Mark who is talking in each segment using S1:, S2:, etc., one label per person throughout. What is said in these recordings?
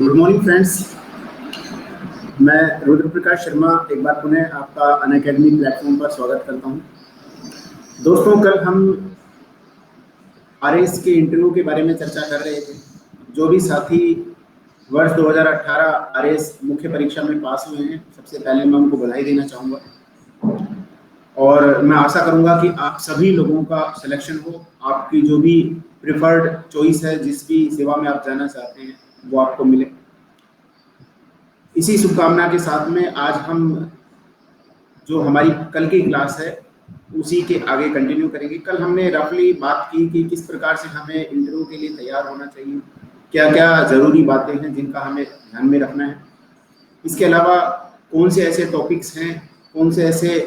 S1: Good morning friends, मैं रुद्र प्रकाश शर्मा एक बार पुनः आपका अनअकैडमी प्लेटफॉर्म पर स्वागत करता हूं। दोस्तों, कल हम आरएस के इंटरव्यू के बारे में चर्चा कर रहे थे। जो भी साथी वर्ष 2018 आरएस मुख्य परीक्षा में पास हुए हैं, सबसे पहले मैं उनको बधाई देना चाहूँगा और मैं आशा करूँगा कि आप सभी लोगों का सिलेक्शन हो। आपकी जो भी प्रिफर्ड चॉइस है, जिस भी सेवा में आप जाना चाहते हैं, वो आपको मिले। इसी शुभकामना के साथ में आज हम जो हमारी कल की क्लास है उसी के आगे कंटिन्यू करेंगे। कल हमने रफली बात की कि किस प्रकार से हमें इंटरव्यू के लिए तैयार होना चाहिए, क्या क्या ज़रूरी बातें हैं जिनका हमें ध्यान में रखना है। इसके अलावा कौन से ऐसे टॉपिक्स हैं, कौन से ऐसे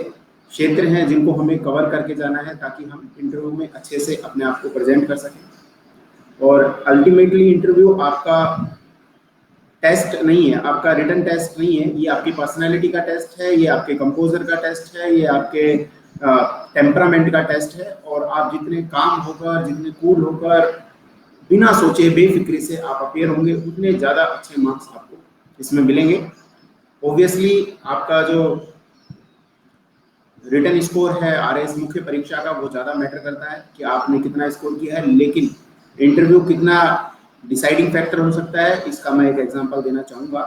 S1: क्षेत्र हैं जिनको हमें कवर करके जाना है ताकि हम इंटरव्यू में अच्छे से अपने आप को प्रेजेंट कर सकें। और अल्टीमेटली इंटरव्यू आपका टेस्ट नहीं है, आपका रिटन टेस्ट नहीं है, ये आपकी पर्सनैलिटी का टेस्ट है, ये आपके कंपोजर का टेस्ट है, ये आपके टेम्परामेंट का टेस्ट है। और आप जितने काम होकर, जितने कूल होकर, बिना सोचे बेफिक्री से आप अपेयर होंगे, उतने ज़्यादा अच्छे मार्क्स आपको इसमें मिलेंगे। ऑब्वियसली आपका जो रिटन स्कोर है आरएस मुख्य परीक्षा का, वो ज़्यादा मैटर करता है कि आपने कितना स्कोर किया है, लेकिन इंटरव्यू कितना डिसाइडिंग फैक्टर हो सकता है, इसका मैं एक एग्जांपल देना चाहूँगा।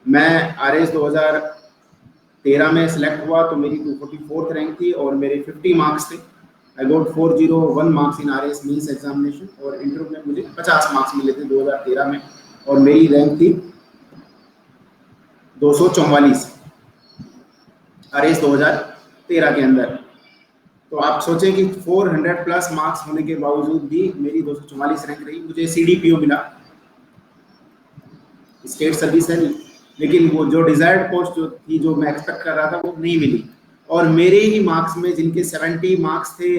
S1: मैं आरएस 2013 में सिलेक्ट हुआ तो मेरी 244th रैंक थी और मेरे 50 मार्क्स थे। I got 401 marks in RS mains examination और इंटरव्यू में मुझे 50 मार्क्स मिले थे 2013 में और मेरी रैंक थी 244 आरएस 2013 के अंदर। तो आप सोचें कि 400 प्लस मार्क्स होने के बावजूद भी मेरी 244 रैंक रही। मुझे सीडीपीओ मिला, स्टेट सर्विस है, लेकिन वो जो डिजायर्ड पोस्ट जो थी, जो मैं एक्सपेक्ट कर रहा था, वो नहीं मिली। और मेरे ही मार्क्स में जिनके 70 मार्क्स थे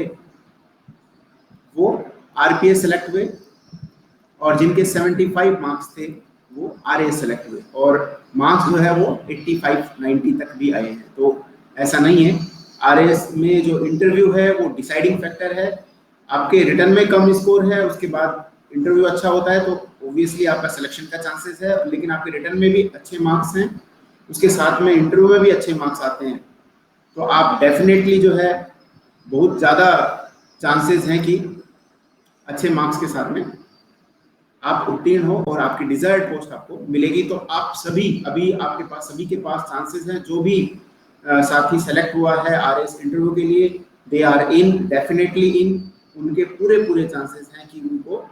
S1: वो आरपीएस सेलेक्ट हुए और जिनके 75 मार्क्स थे वो आरएस सेलेक्ट हुए और मार्क्स जो है वो 85-90 तक भी आए हैं। तो ऐसा नहीं है, आरएस में जो इंटरव्यू है वो डिसाइडिंग फैक्टर है। आपके रिटन में कम स्कोर है, उसके बाद इंटरव्यू अच्छा होता है तो ऑब्वियसली आपका सिलेक्शन का चांसेस है, लेकिन आपके रिटन में भी अच्छे मार्क्स हैं, उसके साथ में इंटरव्यू में भी अच्छे मार्क्स आते हैं, तो आप डेफिनेटली जो है बहुत ज़्यादा चांसेस हैं कि अच्छे मार्क्स के साथ में आप उत्तीर्ण हो और आपकी डिजायर्ड पोस्ट आपको मिलेगी। तो आप सभी, अभी आपके पास सभी के पास चांसेस हैं। जो भी साथी सेलेक्ट हुआ है आरएस इंटरव्यू के लिए, they are in, definitely in. उनके पूरे चांसेस हैं कि उनको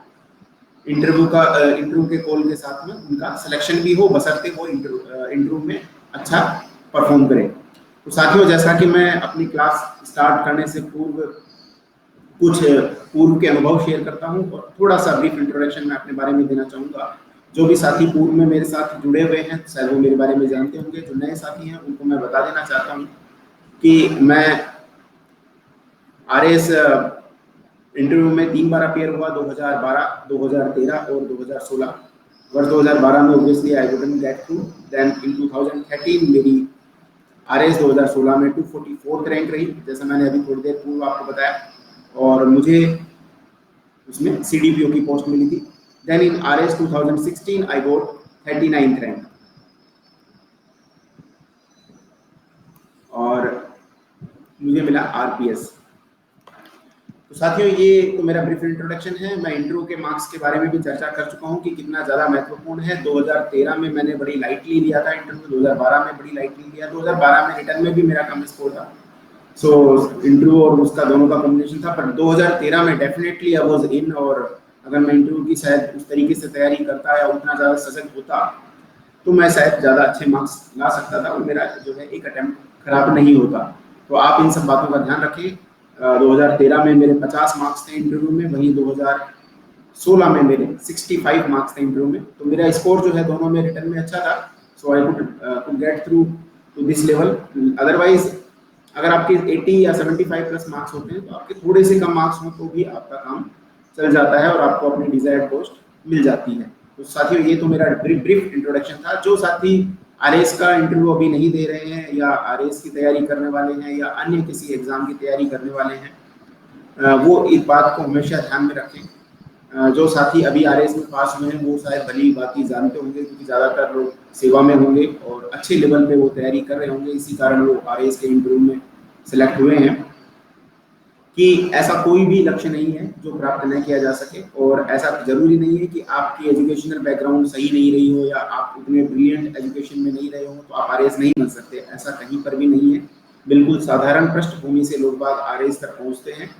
S1: इंटरव्यू के कॉल के साथ में उनका सिलेक्शन भी हो, बशर्ते वो इंटरव्यू में अच्छा परफॉर्म करें। तो साथियों, जैसा कि मैं अपनी क्लास स्टार्ट करने से पूर्व कुछ पूर्व के अनुभव शेयर करता हूं और थोड़ा सा ब्रीफ इंट्रोडक्शन मैं अपने बारे में देना चाहूँगा। जो भी साथी पूर्व में मेरे साथ जुड़े हुए हैं शायद वो मेरे बारे में जानते होंगे, जो नए साथी हैं उनको मैं बता देना चाहता हूँ कि मैं आरएस इंटरव्यू में 3 बार अपेयर हुआ, 2012, 2013 और 2016। वर्ष 2012 में obviously I couldn't get through. Then in 2013 मेरी आरएस 2016 में 244th रैंक रही, जैसा मैंने अभी थोड़ी देर पूर्व आपको बताया, और मुझे उसमें सीडीपीओ की पोस्ट मिली थी। Then in RS 2016 I got 39th rank और मुझे मिला आरपीएस। तो साथियों, ये तो मेरा ब्रीफ इंट्रोडक्शन है। मैं इंटरव्यू के मार्क्स के बारे में भी चर्चा कर चुका हूँ कि कितना ज़्यादा महत्वपूर्ण है। 2013 में मैंने बड़ी लाइटली लिया था इंटरव्यू, 2012 में बड़ी लाइटली लिया, 2012 में रिटर्न में भी मेरा कम स्कोर था, सो इंटरव्यू और उसका दोनों का कॉम्बिनेशन था। पर 2013 में डेफिनेटली आई वाज इन, और अगर मैं इंटरव्यू की शायद उस तरीके से तैयारी करता या उतना ज़्यादा सजग होता तो मैं शायद ज़्यादा अच्छे मार्क्स ला सकता था और मेरा जो है एक अटेम्प्ट खराब नहीं होता। तो आप इन सब बातों का ध्यान रखें। 2013 में मेरे 50 मार्क्स थे इंटरव्यू में, वहीं 2016 में मेरे 65 मार्क्स थे इंटरव्यू में। तो मेरा स्कोर जो है दोनों में रिटर्न में अच्छा था, so I could get through to this level. Otherwise अगर आपके 80 या 75 प्लस मार्क्स होते हैं तो आपके थोड़े से कम मार्क्स हों तो भी आपका काम चल जाता है और आपको अपनी डिजायर्ड पोस्ट मिल जाती है। तो साथियों, ये तो मेरा ब्रीफ इंट्रोडक्शन था। जो साथी आरएस का इंटरव्यू अभी नहीं दे रहे हैं या आरएस की तैयारी करने वाले हैं या अन्य किसी एग्जाम की तैयारी करने वाले हैं, वो इस बात को हमेशा ध्यान में रखें जो साथी अभी आरएएस में पास हुए हैं वो शायद भली बात जानते होंगे, क्योंकि ज़्यादातर लोग सेवा में होंगे और अच्छे लेवल पे वो तैयारी कर रहे होंगे, इसी कारण वो आरएएस के इंटरव्यू में सिलेक्ट हुए हैं। कि ऐसा कोई भी लक्ष्य नहीं है जो प्राप्त न किया जा सके, और ऐसा जरूरी नहीं है कि आपकी एजुकेशनल बैकग्राउंड सही नहीं रही हो या आप उतने ब्रिलियंट एजुकेशन में नहीं रहे हो तो आप आरएएस नहीं बन सकते, ऐसा कहीं पर भी नहीं है। बिल्कुल साधारण पृष्ठभूमि से लोग बाग आरएएस तक पहुंचते हैं,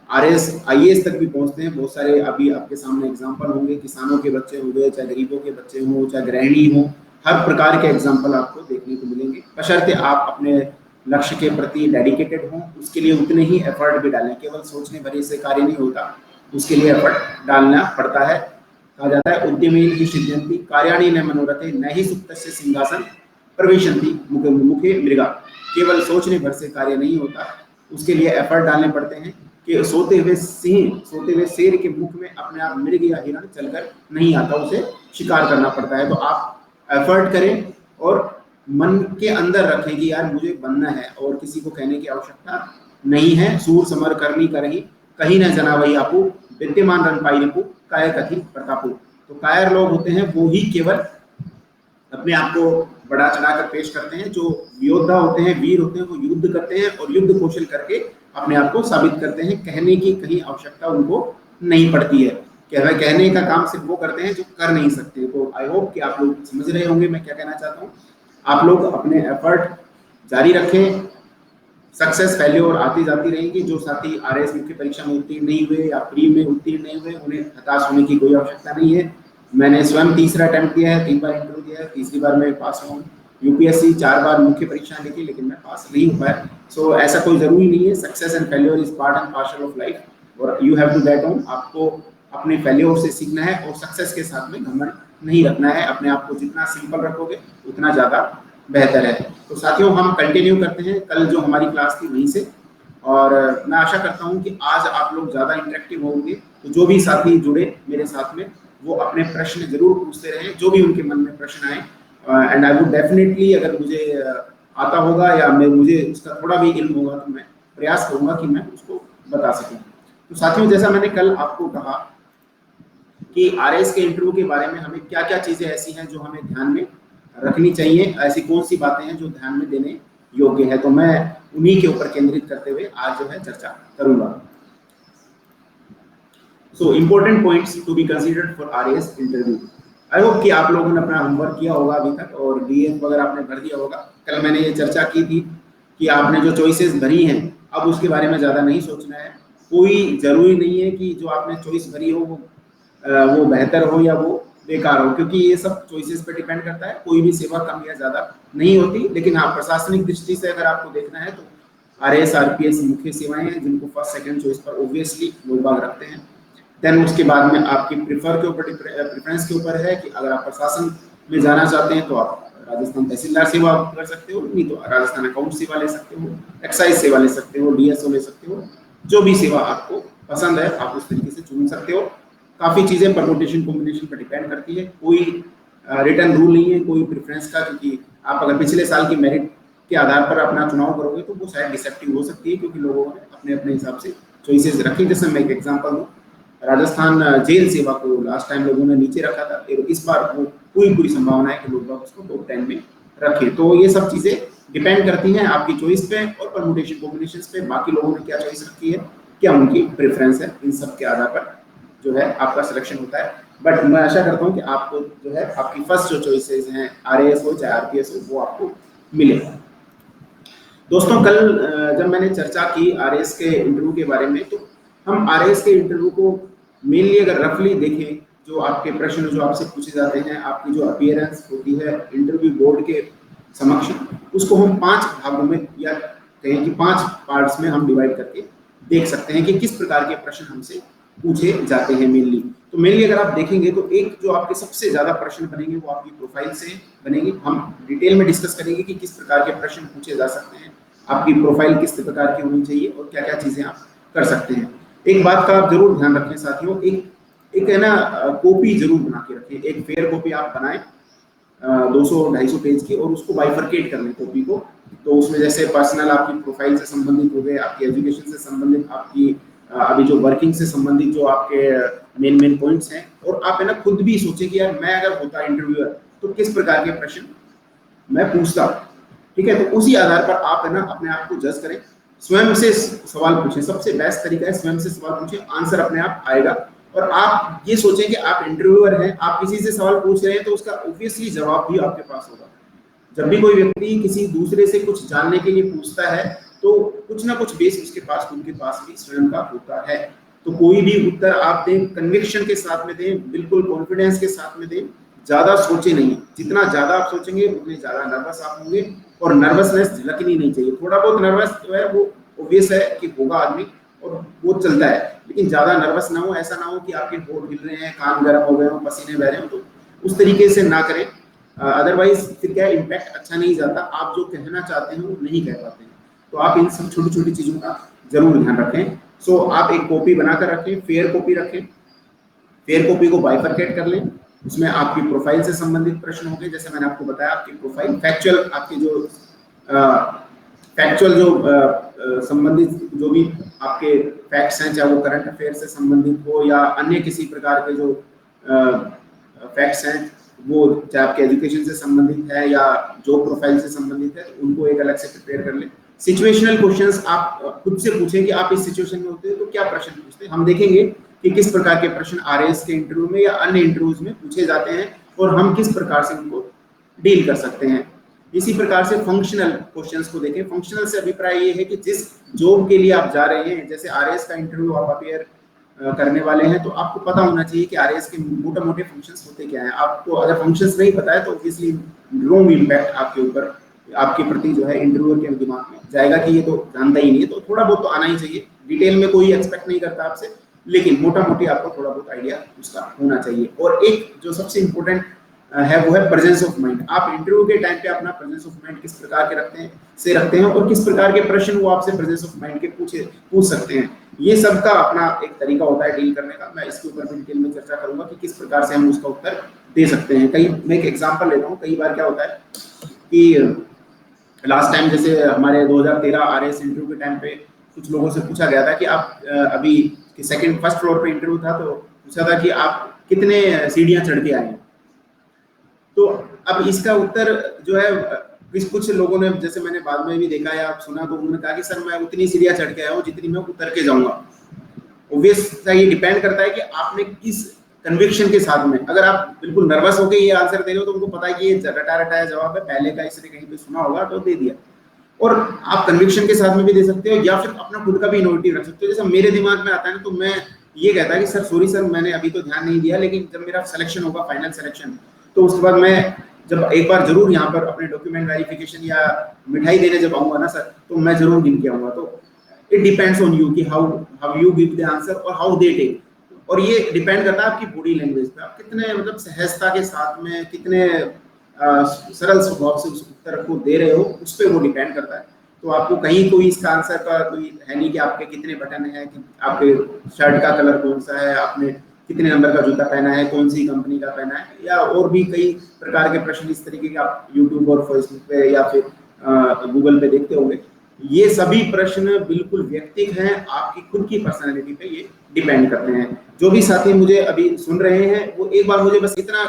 S1: आरएएस आईएएस तक भी पहुंचते हैं। बहुत सारे अभी आपके सामने एग्जाम्पल होंगे, किसानों के बच्चे होंगे, चाहे गरीबों के बच्चे हों, चाहे गृहिणी हो, हर प्रकार के एग्जाम्पल आपको देखने को मिलेंगे, बशर्ते आप अपने लक्ष्य के प्रति डेडिकेटेड हों, उसके लिए उतने ही एफर्ट भी डालें। केवल सोचने भरे से कार्य नहीं होता, उसके लिए एफर्ट डालना पड़ता है। कहा जाता है उद्यमी ही सिद्ध्यन्ति कार्याणि न मनोरथे न ही सुप्तस्य सिंहासन प्रविशन्ति मुखे मुखे मृगा। केवल सोचने भर से कार्य नहीं होता, उसके लिए एफर्ट डालने पड़ते हैं कि सोते हुए सिंह, सोते हुए शेर के मुख में अपने आप मृग या हिरण चलकर नहीं आता, उसे शिकार करना पड़ता है। तो आप एफर्ट करें और मन के अंदर रखें कि यार मुझे बनना है, और किसी को कहने की आवश्यकता नहीं है। सूर समर करनी करही कहीं न जना वही आपू विद्यमान रन पाई रिपू काय कथि प्रतापू। तो कायर लोग होते हैं वो ही केवल अपने आप को बढ़ा चढ़ाकर पेश करते हैं, जो योद्धा होते हैं, वीर होते हैं, वो युद्ध करते हैं और युद्ध कौशल करके अपने आप को साबित करते हैं। कहने की कहीं आवश्यकता उनको नहीं पड़ती है, कहने का काम सिर्फ वो करते हैं जो कर नहीं सकते। तो आई होप कि आप लोग समझ रहे होंगे मैं क्या कहना चाहता हूँ। आप लोग अपने एफर्ट जारी रखें, सक्सेस फेल्योर आती जाती रहेगी। जो साथी आरएएस मुख्य परीक्षा में उत्तीर्ण नहीं हुए या प्री में उत्तीर्ण नहीं हुए, उन्हें हताश होने की कोई आवश्यकता नहीं है। मैंने स्वयं तीसरा अटेम्प्ट किया है, 3 बार इंटरव्यू दिया है, तीसरी बार मैं पास हुआ हूँ। यूपीएससी 4 बार मुख्य परीक्षा लिखी लेकिन मैं पास नहीं हो पाया। सो ऐसा कोई जरूरी नहीं है, success and failure is part and parcel of life और you have to get on. आपको अपने फेल्योर से सीखना है और सक्सेस के साथ में घमंड नहीं रखना है। अपने आप को जितना सिंपल रखोगे उतना ज़्यादा बेहतर है। तो साथियों हम कंटिन्यू करते हैं कल जो हमारी क्लास थी वहीं से, और मैं आशा करता हूं कि आज आप लोग ज़्यादा इंटरेक्टिव होंगे। तो जो भी साथी जुड़े मेरे साथ में वो अपने प्रश्न जरूर पूछते रहें, जो भी उनके मन में प्रश्न आए। एंड आई वुड डेफिनेटली, अगर मुझे आता होगा या मुझे उसका थोड़ा भी इल्म होगा तो मैं प्रयास करूंगा कि मैं उसको बता सकूं। तो साथियों जैसा मैंने कल आपको कहा कि आरएएस के इंटरव्यू के बारे में हमें क्या क्या चीज़ें ऐसी हैं जो हमें ध्यान में रखनी चाहिए, ऐसी कौन सी बातें हैं जो ध्यान में देने योग्य है, तो मैं उन्हीं के ऊपर केंद्रित करते हुए आज जो है चर्चा करूंगा। So important points to be considered for RAS interview. I hope कि आप लोगों ने अपना होमवर्क किया होगा अभी तक और डीएफ वगैरह आपने भर दिया होगा। कल मैंने ये चर्चा की थी कि आपने जो चॉइसेस भरी हैं अब उसके बारे में ज़्यादा नहीं सोचना है। कोई ज़रूरी नहीं है कि जो आपने चॉइस भरी हो वो बेहतर हो या वो बेकार हो, क्योंकि ये सब चॉइसेस पे डिपेंड करता है। कोई भी सेवा कम या ज़्यादा नहीं होती, लेकिन हाँ प्रशासनिक दृष्टि से अगर आपको देखना है तो आरएएस आरपीएस मुख्य सेवाएं हैं जिनको फर्स्ट सेकंड चॉइस पर ऑब्वियसली लोग बाग रखते हैं। देन उसके बाद में आपकी प्रेफरेंस के ऊपर है कि अगर आप प्रशासन में जाना चाहते हैं तो आप राजस्थान तहसीलदार सेवा कर सकते हो, नहीं तो राजस्थान अकाउंट सेवा ले सकते हो, एक्साइज सेवा ले सकते हो, डीएसओ ले सकते हो। जो भी सेवा आपको पसंद है आप उस तरीके से चुन सकते हो। काफ़ी चीज़ें परमुटेशन कॉम्बिनेशन पर डिपेंड करती है, कोई रिटर्न रूल नहीं है कोई प्रेफरेंस का, क्योंकि आप अगर पिछले साल की मेरिट के आधार पर अपना चुनाव करोगे तो वो शायद डिसेप्टिव हो सकती है, क्योंकि लोगों ने अपने अपने हिसाब से चॉइसेस रखी। जैसे मैं एक एग्जांपल दूँ, राजस्थान जेल सेवा को लास्ट टाइम लोगों ने नीचे रखा था, इस बार वो पूरी संभावना है कि लोग उसको टॉप 10 में रखें। तो ये सब चीज़ें डिपेंड करती हैं आपकी चॉइस पे और परमुटेशन कॉम्बिनेशन पे, बाकी लोगों ने क्या चॉइस रखी है, क्या उनकी प्रेफरेंस है, इन सब के आधार पर जो है आपका सिलेक्शन होता है। बट मैं आशा करता हूँ कि आपको जो है आपकी फर्स्ट जो चॉइसेस हैं आरएएस हो चाहे आरपीएस हो वो आपको मिले। दोस्तों कल जब मैंने चर्चा की आरएएस के इंटरव्यू के बारे में, तो हम आरएएस के इंटरव्यू को मेनली अगर रफली देखें, जो आपके प्रश्न जो आपसे पूछे जाते हैं, आपकी जो अपीयरेंस होती है इंटरव्यू बोर्ड के समक्ष, उसको हम 5 भागों में या कहें कि 5 पार्ट्स में हम डिवाइड करके देख सकते हैं कि किस प्रकार के प्रश्न हमसे पूछे जाते हैं मेनली। तो मेनली अगर आप देखेंगे तो एक जो आपके सबसे ज्यादा प्रश्न बनेंगे वो आपकी प्रोफाइल से बनेंगे। हम डिटेल में डिस्कस करेंगे कि किस प्रकार के प्रश्न पूछे जा सकते हैं, आपकी प्रोफाइल किस प्रकार की होनी चाहिए और क्या क्या चीजें आप कर सकते हैं। एक बात का आप जरूर ध्यान रखें साथियों, एक है ना कॉपी जरूर बना के रखें, एक फेयर कॉपी आप बनाएं 200-250 पेज की, और उसको बाइफरकेट कर लें कॉपी को। तो उसमें जैसे पर्सनल आपकी प्रोफाइल से संबंधित हो गए, आपकी एजुकेशन से संबंधित, आपकी अभी जो वर्किंग से संबंधित जो आपके मेन पॉइंट्स हैं, और आप है ना खुद भी सोचें कि यार मैं अगर होता इंटरव्यूअर तो किस प्रकार के प्रश्न मैं पूछता। ठीक है, तो उसी आधार पर आप है ना अपने आप को जज करें, स्वयं से सवाल पूछें। सबसे बेस्ट तरीका है स्वयं से सवाल पूछें, आंसर अपने आप आएगा। और आप ये सोचें कि आप इंटरव्यूअर हैं, आप किसी से सवाल पूछ रहे हैं तो उसका ऑब्वियसली जवाब भी आपके पास होगा। जब भी कोई व्यक्ति किसी दूसरे से कुछ जानने के लिए पूछता है तो कुछ ना कुछ बेस उसके पास, उनके पास भी स्वयं का होता है। तो कोई भी उत्तर आप दें कन्विक्शन के साथ में दें, बिल्कुल कॉन्फिडेंस के साथ में दें, ज्यादा सोचे नहीं। जितना ज्यादा आप सोचेंगे उतने ज्यादा नर्वस आप होंगे, और नर्वसनेस झलकनी नहीं चाहिए। थोड़ा बहुत नर्वस जो है वो ऑब्वियस है कि होगा आदमी, और वो चलता है, लेकिन ज्यादा नर्वस ना हो। ऐसा ना हो कि आपके होठ हिल रहे हैं, कान गर्म हो गए हो, पसीने बह रहे हो, तो उस तरीके से ना करें। अदरवाइज फिर क्या इम्पैक्ट अच्छा नहीं जाता, आप जो कहना चाहते हैं वो नहीं कह पाते हैं। तो आप इन सब छोटी छोटी चीजों का जरूर ध्यान रखें। सो आप एक कॉपी बनाकर रखें, फेयर कॉपी रखें। फेयर कॉपी को बाइफरकेट कर लें, उसमें आपकी प्रोफाइल से संबंधित प्रश्न होंगे। जैसे मैंने आपको बताया, आपकी प्रोफाइल फैक्चुअल, आपके जो फैक्चुअल जो संबंधित जो भी आपके फैक्ट्स हैं, चाहे वो करंट अफेयर से संबंधित हो या अन्य किसी प्रकार के जो फैक्ट्स हैं, वो चाहे आपके एजुकेशन से संबंधित है या जो प्रोफाइल से संबंधित है, तो उनको एक अलग से प्रिपेयर कर लें। सिचुएशनल क्वेश्चंस आप खुद से पूछें कि आप इस सिचुएशन में होते हैं तो क्या प्रश्न पूछते हैं। हम देखेंगे कि किस प्रकार के प्रश्न आरएएस के इंटरव्यू में या अन्य इंटरव्यूज में पूछे जाते हैं और हम किस प्रकार से उनको डील कर सकते हैं। इसी प्रकार से फंक्शनल क्वेश्चंस को देखें। फंक्शनल से अभिप्राय ये है कि जिस जॉब के लिए आप जा रहे हैं, जैसे आरएएस का इंटरव्यू आप अपियर करने वाले हैं, तो आपको पता होना चाहिए कि आरएएस के मोटे मोटे फंक्शंस होते क्या हैं। आपको अगर फंक्शंस नहीं पता है तो ऑब्वियसली रॉन्ग इम्पैक्ट आपके ऊपर, आपके प्रति जो है इंटरव्यूअर के दिमाग में जाएगा कि ये तो जानता ही नहीं है। तो थोड़ा बहुत तो आना ही चाहिए। डिटेल में कोई एक्सपेक्ट नहीं करता आपसे, लेकिन मोटा मोटी आपको थोड़ा बहुत आइडिया उसका होना चाहिए। और एक जो सबसे इंपॉर्टेंट है वो है प्रेजेंस ऑफ माइंड। आप इंटरव्यू के टाइम पे अपना प्रेजेंस ऑफ माइंड किस प्रकार के रखते हैं और किस प्रकार के प्रश्न वो आपसे प्रेजेंस ऑफ माइंड के पूछ सकते हैं। ये सब का अपना एक तरीका होता है डील करने का। मैं इसके ऊपर भी डिटेल में चर्चा करूंगा कि किस प्रकार से हम उसका उत्तर दे सकते हैं। मैं एक एग्जांपल लेता हूँ। कई बार क्या होता है कि लास्ट टाइम जैसे हमारे 2013 आरएएस इंटरव्यू के टाइम पे कुछ लोगों से पूछा गया था कि आप अभी फर्स्ट फ्लोर पे इंटरव्यू था, तो पूछा था कि आप कितने सीढ़ियां चढ़ के आए हैं। तो अब इसका उत्तर जो है कुछ लोगों ने, जैसे मैंने बाद में भी देखा या सुना, तो उन्होंने कहा कि सर मैं उतनी सीढ़ियां चढ़ के आया हूँ जितनी मैं उतर के जाऊंगा। ऑब्वियस ये डिपेंड करता है कि आपने किस कन्विक्शन के साथ में, अगर आप बिल्कुल नर्वस होकर ये आंसर दे रहे हो तो उनको पता है कि ये रटा रटाया जवाब है, पहले का इसने कहीं पे सुना होगा तो दे दिया। और आप कन्विक्शन के साथ में भी दे सकते हो या फिर अपना खुद का भी इनोवेटिव रख सकते हो। जैसे मेरे दिमाग में आता है ना, तो मैं ये कहता है कि सर सॉरी सर मैंने अभी तो ध्यान नहीं दिया, लेकिन जब मेरा सिलेक्शन होगा, फाइनल सिलेक्शन, तो उसके बाद मैं जब एक बार जरूर यहाँ पर अपने डॉक्यूमेंट वेरिफिकेशन या मिठाई देने जब आऊंगा ना सर, तो मैं जरूर गिन के आऊंगा। तो इट डिपेंड्स ऑन यू कि how you give the answer और हाउ दे टेक। और ये डिपेंड करता है आपकी बॉडी लैंग्वेज पे, आप कितने मतलब सहजता के साथ में, कितने सरल स्वभाव से उस उत्तर को दे रहे हो, उस पर वो डिपेंड करता है। तो आपको कहीं कोई इसका आंसर का कोई है नहीं कि आपके कितने बटन है, कि आपके शर्ट का कलर कौन सा है, आपने कितने नंबर का जूता पहना है, कौन सी कंपनी का पहना है, या और भी कई प्रकार के प्रश्न इस तरीके के आप यूट्यूब और फेसबुक पे या फिर गूगल पे देखते होंगे। ये सभी प्रश्न बिल्कुल व्यक्तिगत हैं, आपकी खुद की पर्सनैलिटी पे ये डिपेंड करते हैं। जो भी साथी मुझे अभी सुन रहे हैं वो एक बार मुझे बस इतना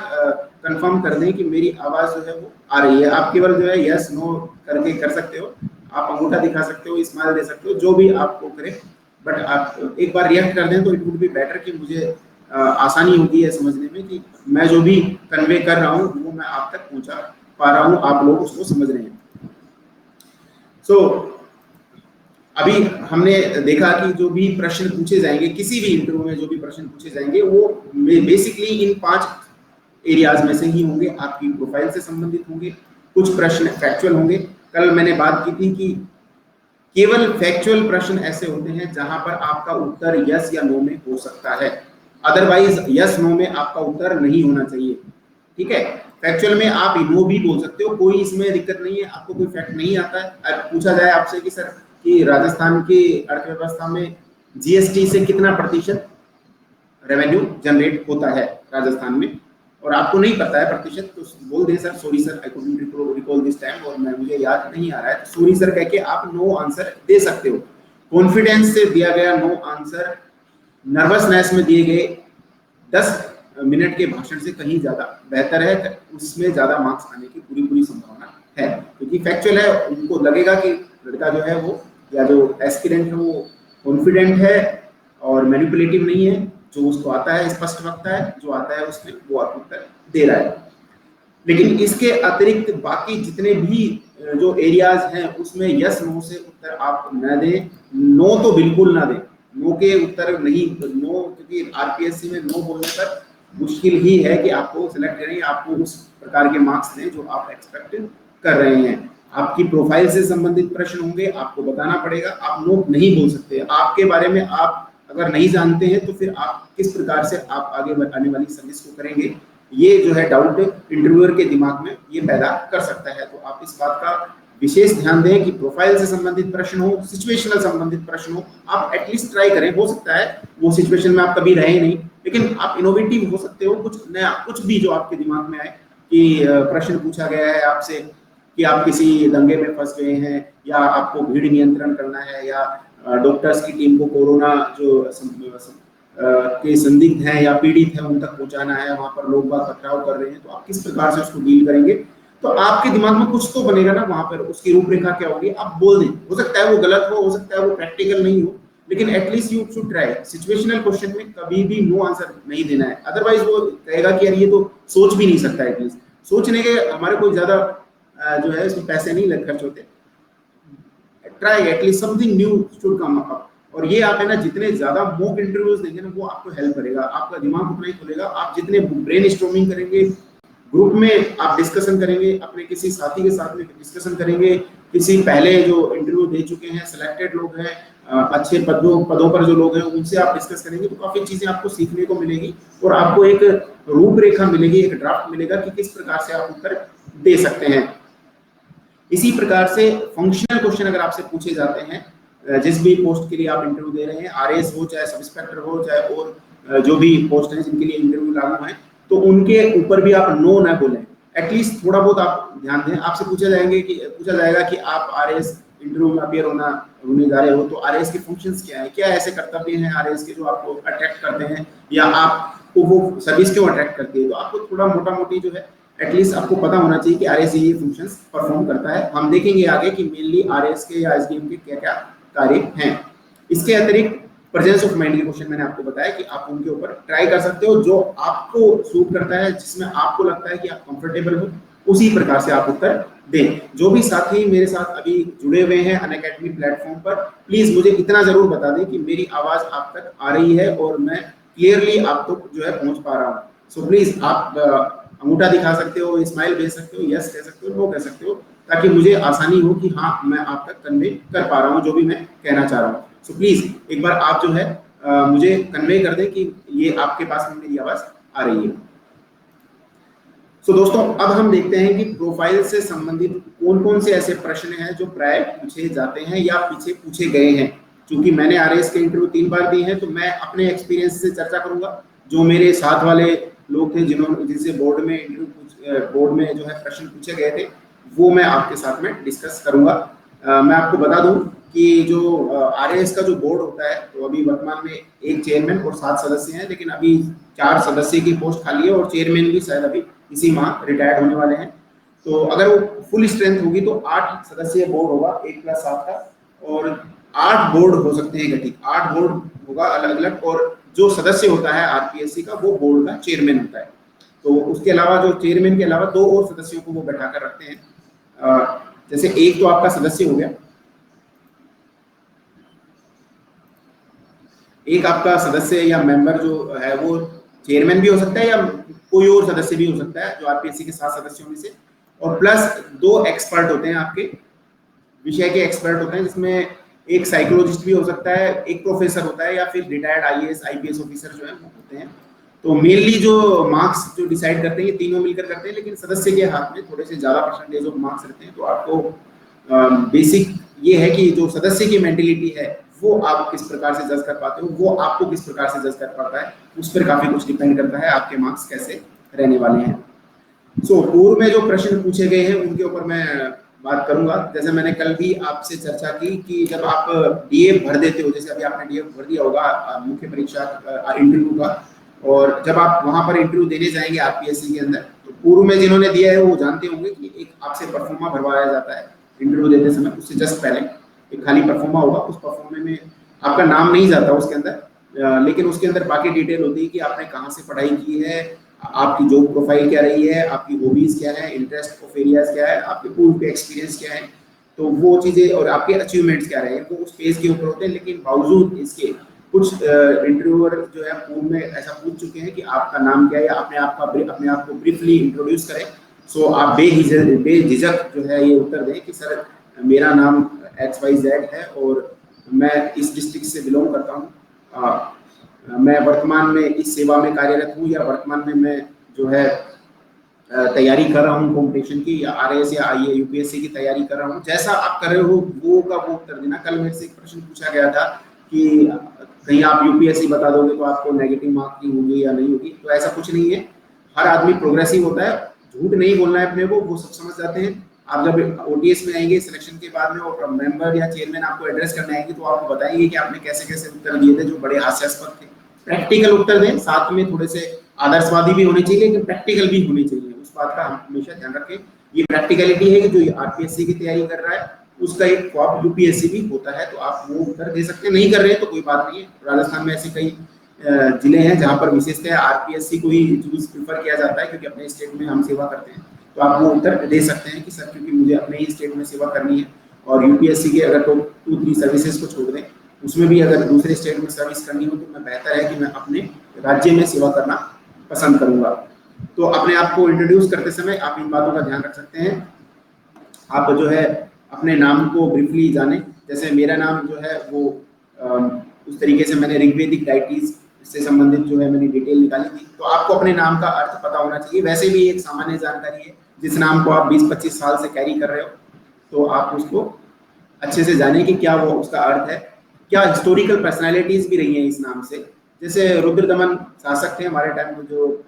S1: कंफर्म कर दें कि मेरी आवाज जो है वो आ रही है। आप केवल जो है यस नो करके कर सकते हो, आप अंगूठा दिखा सकते हो, स्माइल दे सकते हो, जो भी आपको करे, बट आप एक बार रिएक्ट कर दें तो इट वुड बी बेटर कि मुझे आसानी होगी है समझने में कि मैं जो भी कन्वे कर रहा हूँ वो मैं आप तक पहुंचा पा रहा हूँ, आप लोग उसको समझ रहे हैं। सो अभी हमने देखा कि जो भी प्रश्न पूछे जाएंगे किसी भी इंटरव्यू में, जो भी प्रश्न पूछे जाएंगे वो बेसिकली इन 5 एरियाज में से ही होंगे। आपकी प्रोफाइल से संबंधित होंगे, कुछ प्रश्न फैक्चुअल होंगे। कल मैंने बात की थी कि केवल फैक्चुअल प्रश्न ऐसे होते हैं जहां पर आपका उत्तर यस या नो में हो सकता है, अदरवाइज यस नो में आपका उत्तर नहीं होना चाहिए। ठीक है, फैक्चुअल में आप नो भी बोल सकते हो, कोई इसमें दिक्कत नहीं है। आपको कोई फैक्ट नहीं आता है, पूछा जाए आपसे कि सर कि राजस्थान की अर्थव्यवस्था में जीएसटी से कितना प्रतिशत रेवेन्यू जनरेट होता है राजस्थान में, और आपको नहीं पता है प्रतिशत, तो बोल दें sir sorry sir I couldn't recall this time, और मुझे याद नहीं आ रहा है, तो सॉरी सर कह के आप नो आंसर दे सकते हो। कॉन्फिडेंस से दिया गया नो आंसर नर्वसनेस में दिए गए 10 मिनट के भाषण से कहीं ज्यादा बेहतर है, उसमें ज्यादा मार्क्स आने की पूरी पूरी संभावना है, क्योंकि फैक्चुअल है। उनको लगेगा कि लड़का जो है वो या जो एस्पिरेंट है वो कॉन्फिडेंट है और मैनिपुलेटिव नहीं है, जो उसको आता है स्पष्ट वक्ता है, जो आता है उसमें वो उत्तर दे रहा है। लेकिन इसके अतिरिक्त बाकी जितने भी जो एरियाज हैं उसमें यस नो से उत्तर आप न दें, नो तो बिल्कुल ना दें, नो के उत्तर नहीं, नो, क्योंकि आरपीएससी में नो बोलने पर मुश्किल ही है कि आपको सिलेक्ट करें, आपको उस प्रकार के मार्क्स दें जो आप एक्सपेक्ट कर रहे हैं। आपकी प्रोफाइल से संबंधित प्रश्न होंगे, आपको बताना पड़ेगा, आप नो नहीं बोल सकते। आपके बारे में आप अगर नहीं जानते हैं तो फिर आप किस प्रकार से आप आगे आने वाली सर्विस को करेंगे, ये जो है डाउट इंटरव्यूअर के दिमाग में ये पैदा कर सकता है। तो आप इस बात का विशेष ध्यान दें कि प्रोफाइल से संबंधित प्रश्न हो, सिचुएशनल संबंधित प्रश्न हो, आप एटलीस्ट ट्राई करें। हो सकता है वो सिचुएशन में आप कभी रहे नहीं, लेकिन आप इनोवेटिव हो सकते हो, कुछ नया, कुछ भी जो आपके दिमाग में आए कि प्रश्न पूछा गया है आपसे कि आप किसी दंगे में फंस गए हैं, या आपको भीड़ नियंत्रण करना है, या डॉक्टर्स की टीम को कोरोना जो के संदिग्ध हैं या पीड़ित हैं उन तक पहुंचाना है, वहां पर लोग बाग पथराव कर रहे हैं, तो आप किस प्रकार से उसको डील करेंगे। तो आपके दिमाग में कुछ तो बनेगा ना, वहां पर उसकी रूपरेखा क्या होगी, आप बोल दें। हो सकता है वो गलत हो सकता है वो प्रैक्टिकल नहीं हो, लेकिन at least you should try. Situational question में कभी भी नो आंसर नहीं देना है, अदरवाइज वो कहेगा कि यार ये तो सोच भी नहीं सकता। एटलीस्ट सोचने के हमारे कोई ज्यादा जो है इसमें पैसे नहीं खर्च होते। Try at least something new should come up. और ये आप है ना जितने ज्यादा मॉक इंटरव्यूज देंगे ना वो आपको हेल्प करेगा, आपका दिमाग उतना ही खुलेगा। आप जितने ब्रेन स्टॉर्मिंग करेंगे, ग्रुप में आप डिस्कशन करेंगे, अपने किसी साथी के साथ में डिस्कशन करेंगे, किसी पहले जो इंटरव्यू दे चुके हैं सिलेक्टेड लोग हैं, अच्छे पदों पर जो लोग हैं उनसे आप डिस्कस करेंगे, तो काफी चीजें आपको सीखने को मिलेगी और आपको एक रूपरेखा मिलेगी, एक ड्राफ्ट मिलेगा कि किस प्रकार से आप उत्तर दे सकते हैं। इसी प्रकार से फंक्शनल क्वेश्चन अगर आपसे पूछे जाते हैं, जिस भी पोस्ट के लिए आप इंटरव्यू दे रहे हैं, आरएस हो चाहे सब इंस्पेक्टर हो चाहे और जो भी पोस्ट है जिनके लिए इंटरव्यू लागू है, तो उनके ऊपर भी आप नो ना बोलें। एटलीस्ट थोड़ा बहुत आप ध्यान दें। आपसे पूछा जाएगा कि आप आरएस इंटरव्यू में अपियर होने जा रहे हो, तो आरएस के फंक्शंस क्या है, क्या ऐसे कर्तव्य हैं आरएस के जो आपको अट्रैक्ट करते हैं या आपको वो सर्विस क्यों अट्रैक्ट करती है। तो आपको थोड़ा मोटा मोटी जो है एटलीस्ट आपको पता होना चाहिए कि आरएस ये फंक्शंस परफॉर्म करता है। हम देखेंगे आगे कि मेनली आरएस के या एसडीएम के क्या क्या कार्य हैं। इसके अतिरिक्त प्रेजेंस ऑफ माइंड के क्वेश्चन मैंने आपको बताया कि आप उनके ऊपर ट्राई कर सकते हो, जो आपको सूट करता है, जिसमें आपको लगता है कि आप कंफर्टेबल हो, उसी प्रकार से आप उत्तर दें। जो भी साथी मेरे साथ अभी जुड़े हुए हैं अनअकैडमी प्लेटफॉर्म पर, प्लीज मुझे इतना जरूर बता दें कि मेरी आवाज आप तक आ रही है और मैं क्लियरली आप तक जो है पहुंच पा रहा हूँ। सो प्लीज आप अंगूठा दिखा सकते हो, स्माइल भेज सकते हो, यस कह सकते हो, नो कह सकते हो, ताकि मुझे आसानी हो कि हाँ मैं आप तक कन्वे कर पा रहा हूँ जो भी मैं कहना चाह रहा हूँ। सो प्लीज एक बार आप जो है मुझे कन्वे कर दें कि ये आपके पास में मेरी आवाज आ रही है। सो दोस्तों अब हम देखते हैं कि प्रोफाइल से संबंधित कौन कौन से ऐसे प्रश्न हैं जो प्राय पूछे जाते हैं या पीछे पूछे गए हैं। क्योंकि मैंने आरएस के इंटरव्यू 3 बार दिए हैं, तो मैं अपने एक्सपीरियंस से चर्चा करूंगा। जो मेरे साथ वाले लोग थे जिनसे बोर्ड में जो है प्रश्न पूछे गए थे, वो मैं आपके साथ में डिस्कस करूंगा। मैं आपको बता दूं कि जो आरएस का जो बोर्ड होता है, तो अभी वर्तमान में एक चेयरमैन और 7 सदस्य हैं, लेकिन अभी 4 सदस्य की पोस्ट खाली है और चेयरमैन भी शायद अभी इसी माह रिटायर्ड होने वाले हैं। तो अगर वो फुल स्ट्रेंथ होगी तो 8 सदस्यीय बोर्ड होगा, 1+7 का, और 8 बोर्ड हो सकते हैं गठित, 8 बोर्ड होगा अलग अलग, और जो सदस्य होता है आरपीएससी का वो बोर्ड का चेयरमैन होता है। तो उसके अलावा जो चेयरमैन के अलावा 2 और सदस्यों को वो बैठा कर रखते हैं। जैसे एक तो आपका सदस्य हो गया, एक आपका सदस्य या मेंबर जो है वो चेयरमैन भी हो सकता है या कोई और सदस्य भी हो सकता है जो आरपीएससी के 7 सदस्यों में से, और प्लस 2 एक्सपर्ट होते हैं, आपके विषय के एक्सपर्ट होते हैं, जिसमें एक साइकोलॉजिस्ट भी हो सकता है, एक प्रोफेसर होता है, या फिर रिटायर्ड आईएएस आईपीएस ऑफिसर जो है वो होते हैं। तो मेनली जो मार्क्स जो डिसाइड करते हैं ये तीनों मिलकर करते हैं, लेकिन सदस्य के हाथ में थोड़े से ज्यादा परसेंटेज ऑफ मार्क्स रहते हैं। तो आपको बेसिक ये है कि जो सदस्य की मेंटेलिटी है वो आप किस प्रकार से जज कर पाते हो, वो आपको किस प्रकार से जज कर पाता है, उस पर काफी कुछ डिपेंड करता है आपके मार्क्स कैसे रहने वाले हैं। सो पूर्व में जो प्रश्न पूछे गए हैं उनके ऊपर मैं बात करूंगा। जैसे मैंने कल भी आपसे चर्चा की कि जब आप डीएफ भर देते हो, जैसे अभी आपने डीएफ भर दिया होगा मुख्य परीक्षा इंटरव्यू का, और जब आप वहां पर इंटरव्यू देने जाएंगे आरपीएससी के अंदर, तो पूर्व में जिन्होंने दिया है वो जानते होंगे कि एक आपसे परफॉर्मा भरवाया जाता है इंटरव्यू देते समय। उससे जस्ट पहले एक खाली परफॉर्मा होगा, उस परफॉर्मे में आपका नाम नहीं जाता उसके अंदर, लेकिन उसके अंदर बाकी डिटेल होती है कि आपने कहाँ से पढ़ाई की है, आपकी जॉब प्रोफाइल क्या रही है, आपकी हॉबीज क्या है, इंटरेस्ट ऑफ एरियाज क्या है, आपके पूर्व के एक्सपीरियंस क्या है, तो वो चीजें और आपके अचीवमेंट्स क्या रहे वो उस पेज के ऊपर होते हैं। लेकिन बावजूद इसके कुछ इंटरव्यूअर जो है पूर्व में ऐसा पूछ चुके हैं कि आपका नाम क्या है, या अपने आप को ब्रीफली इंट्रोड्यूस करें। सो आप बेझिझक जो है ये उत्तर दें कि सर मेरा नाम XYZ है और मैं इस डिस्ट्रिक्ट से बिलोंग करता हूँ, मैं वर्तमान में इस सेवा में कार्यरत हूँ, या वर्तमान में मैं जो है तैयारी कर रहा हूँ कॉम्पिटिशन की, या RAS या IA UPSC की तैयारी कर रहा हूँ। जैसा आप कर रहे हो वो का वो उत्तर देना। कल मेरे से एक प्रश्न पूछा गया था कि कहीं आप UPSC बता दोगे तो आपको नेगेटिव मार्किंग होगी या नहीं होगी, तो ऐसा कुछ नहीं है। हर आदमी प्रोग्रेसिव होता है, झूठ नहीं बोलना है अपने को, वो सब समझ जाते हैं। आप जब OTS में आएंगे सिलेक्शन के बाद में, और मेंबर या चेयरमैन आपको एड्रेस करने आएंगे, तो आपको बताएंगे कि आपने कैसे कैसे उत्तर दिए थे जो बड़े हास्यास्पद थे। प्रैक्टिकल उत्तर दें, साथ में थोड़े से आदर्शवादी भी होने चाहिए, लेकिन प्रैक्टिकल भी होनी चाहिए। उस बात का हम हमेशा ध्यान रखें। ये प्रैक्टिकलिटी है कि जो आरपीएससी की तैयारी कर रहा है उसका एक ख्वाब यूपीएससी भी होता है, तो आप वो उत्तर दे सकते हैं। नहीं कर रहे हैं तो कोई बात नहीं है। राजस्थान में ऐसे कई जिले हैं जहाँ पर विशेषतः आरपीएससी को ही चूज प्रीफर किया जाता है, क्योंकि अपने स्टेट में हम सेवा करते हैं। तो आप वो उत्तर दे सकते हैं कि सर क्योंकि मुझे अपने ही स्टेट में सेवा करनी है, और यूपीएससी के अगर तो 2-3 सर्विसेज को छोड़ दें, उसमें भी अगर दूसरे स्टेट में सर्विस करनी हो, तो मैं बेहतर है कि मैं अपने राज्य में सेवा करना पसंद करूंगा। तो अपने आप को इंट्रोड्यूस करते समय आप इन बातों का ध्यान रख सकते हैं। आप जो है अपने नाम को ब्रीफली जाने। जैसे मेरा नाम जो है वो उस तरीके से मैंने ऋग्वेदिक डाइटीज से संबंधित जो है मैंने डिटेल निकाली थी। तो आपको अपने नाम का अर्थ पता होना चाहिए। वैसे भी एक सामान्य जानकारी है, जिस नाम को आप 20-25 साल से कैरी कर रहे हो, तो आप उसको अच्छे से जाने कि क्या वो उसका अर्थ है। क्या हिस्टोरिकल पर्सनैलिटीज भी रही हैं इस नाम से, जैसे रुद्रदमन शासक थे हमारे टाइम में, जो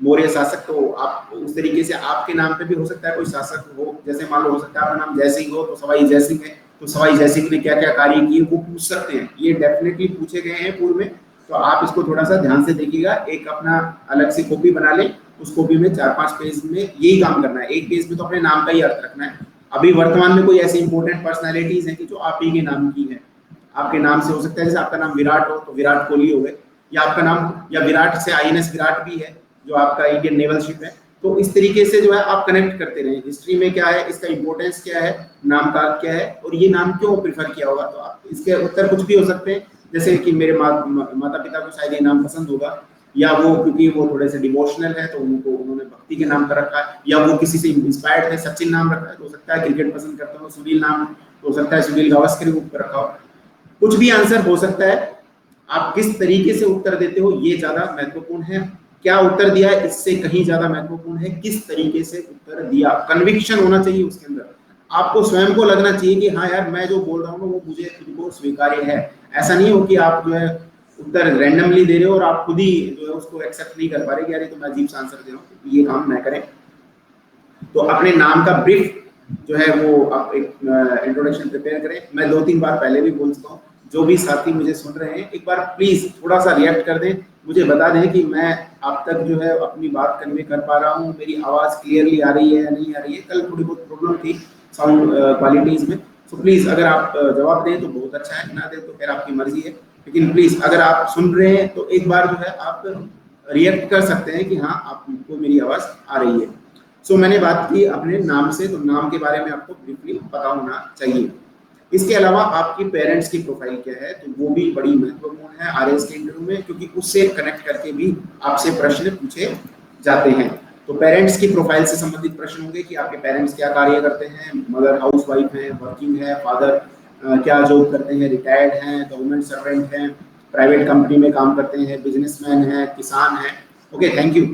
S1: मौर्य शासक, तो आप उस तरीके से आपके नाम पे भी हो सकता है कोई शासक हो। जैसे मान लो हो सकता है आपका नाम जयसिंह हो, तो सवाई जयसिंह है, तो सवाई जयसिंह ने क्या क्या कार्य किए वो पूछ सकते हैं। ये डेफिनेटली पूछे गए हैं पूर्व में, तो आप इसको थोड़ा सा ध्यान से देखिएगा। एक अपना अलग से कॉपी बना लें, उस कॉपी में 4-5 पेज में यही काम करना है। एक पेज में तो अपने नाम का ही अर्थ रखना है। अभी वर्तमान में कोई ऐसी इंपॉर्टेंट पर्सनैलिटीज है कि जो आप ही के नाम की है, आपके नाम से हो सकता है। जैसे आपका नाम विराट हो तो विराट कोहली हो गए, या आपका नाम या विराट से INS विराट भी है जो आपका इंडियन नेवल शिप है। तो इस तरीके से जो है आप कनेक्ट करते रहें, हिस्ट्री में क्या है, इसका इंपॉर्टेंस क्या है, नाम का क्या है, और ये नाम क्यों प्रीफर किया होगा। तो आप इसके उत्तर कुछ भी हो सकते हैं, जैसे कि मेरे माता पिता को शायद ये नाम पसंद होगा, या वो क्योंकि वो थोड़े से डिवोशनल है तो उन्होंने भक्ति के नाम पर रखा है, या वो किसी से इंस्पायर्ड है, सचिन नाम रखा है, तो हो सकता है क्रिकेट पसंद करते हो, सुनील नाम तो हो सकता है सुनील गावस्कर के ऊपर रखा हो। कुछ भी आंसर हो सकता है। आप किस तरीके से उत्तर देते हो ये ज्यादा महत्वपूर्ण है। क्या उत्तर दिया है इससे कहीं ज्यादा महत्वपूर्ण है किस तरीके से उत्तर दिया। कन्विक्शन होना चाहिए उसके अंदर, आपको स्वयं को लगना चाहिए कि हाँ यार मैं जो बोल रहा हूँ वो मुझे खुद को स्वीकार्य है। ऐसा नहीं हो कि आप जो है उत्तर रैंडमली दे रहे हो और आप खुद ही जो है उसको एक्सेप्ट नहीं कर पा रहे कि यार ये तो मैं अजीब सा आंसर दे रहा हूँ, ये काम ना करें। तो अपने नाम का ब्रीफ जो है वो आप एक इंट्रोडक्शन प्रिपेयर करें। मैं 2-3 बार पहले भी बोल चुका हूँ, जो भी साथी मुझे सुन रहे हैं एक बार प्लीज थोड़ा सा रिएक्ट कर दें, मुझे बता दें कि मैं अब तक जो है अपनी बात कन्वे कर पा रहा हूँ, मेरी आवाज़ क्लियरली आ रही है या नहीं आ रही है। कल थोड़ी बहुत प्रॉब्लम थी साउंड क्वालिटीज़ में, तो प्लीज़ अगर आप जवाब दें तो बहुत अच्छा है, ना दें तो फिर आपकी मर्जी है। लेकिन प्लीज़ अगर आप सुन रहे हैं तो एक बार जो है आप रिएक्ट कर सकते हैं कि हाँ आपको मेरी आवाज़ आ रही है। सो मैंने बात की अपने नाम से, तो नाम के बारे में आपको ब्रीफली पता होना चाहिए। इसके अलावा आपकी पेरेंट्स की प्रोफाइल क्या है, तो वो भी बड़ी महत्वपूर्ण है RAS के इंटरव्यू में, क्योंकि उससे कनेक्ट करके भी आपसे प्रश्न पूछे जाते हैं। तो पेरेंट्स की प्रोफाइल से संबंधित प्रश्न होंगे कि आपके पेरेंट्स क्या कार्य करते हैं, मदर हाउसवाइफ है, वर्किंग है, फादर क्या जॉब करते हैं, रिटायर्ड हैं, गवर्नमेंट सर्वेंट हैं, प्राइवेट कंपनी में काम करते हैं, बिजनेसमैन है, किसान है। Okay, thank you.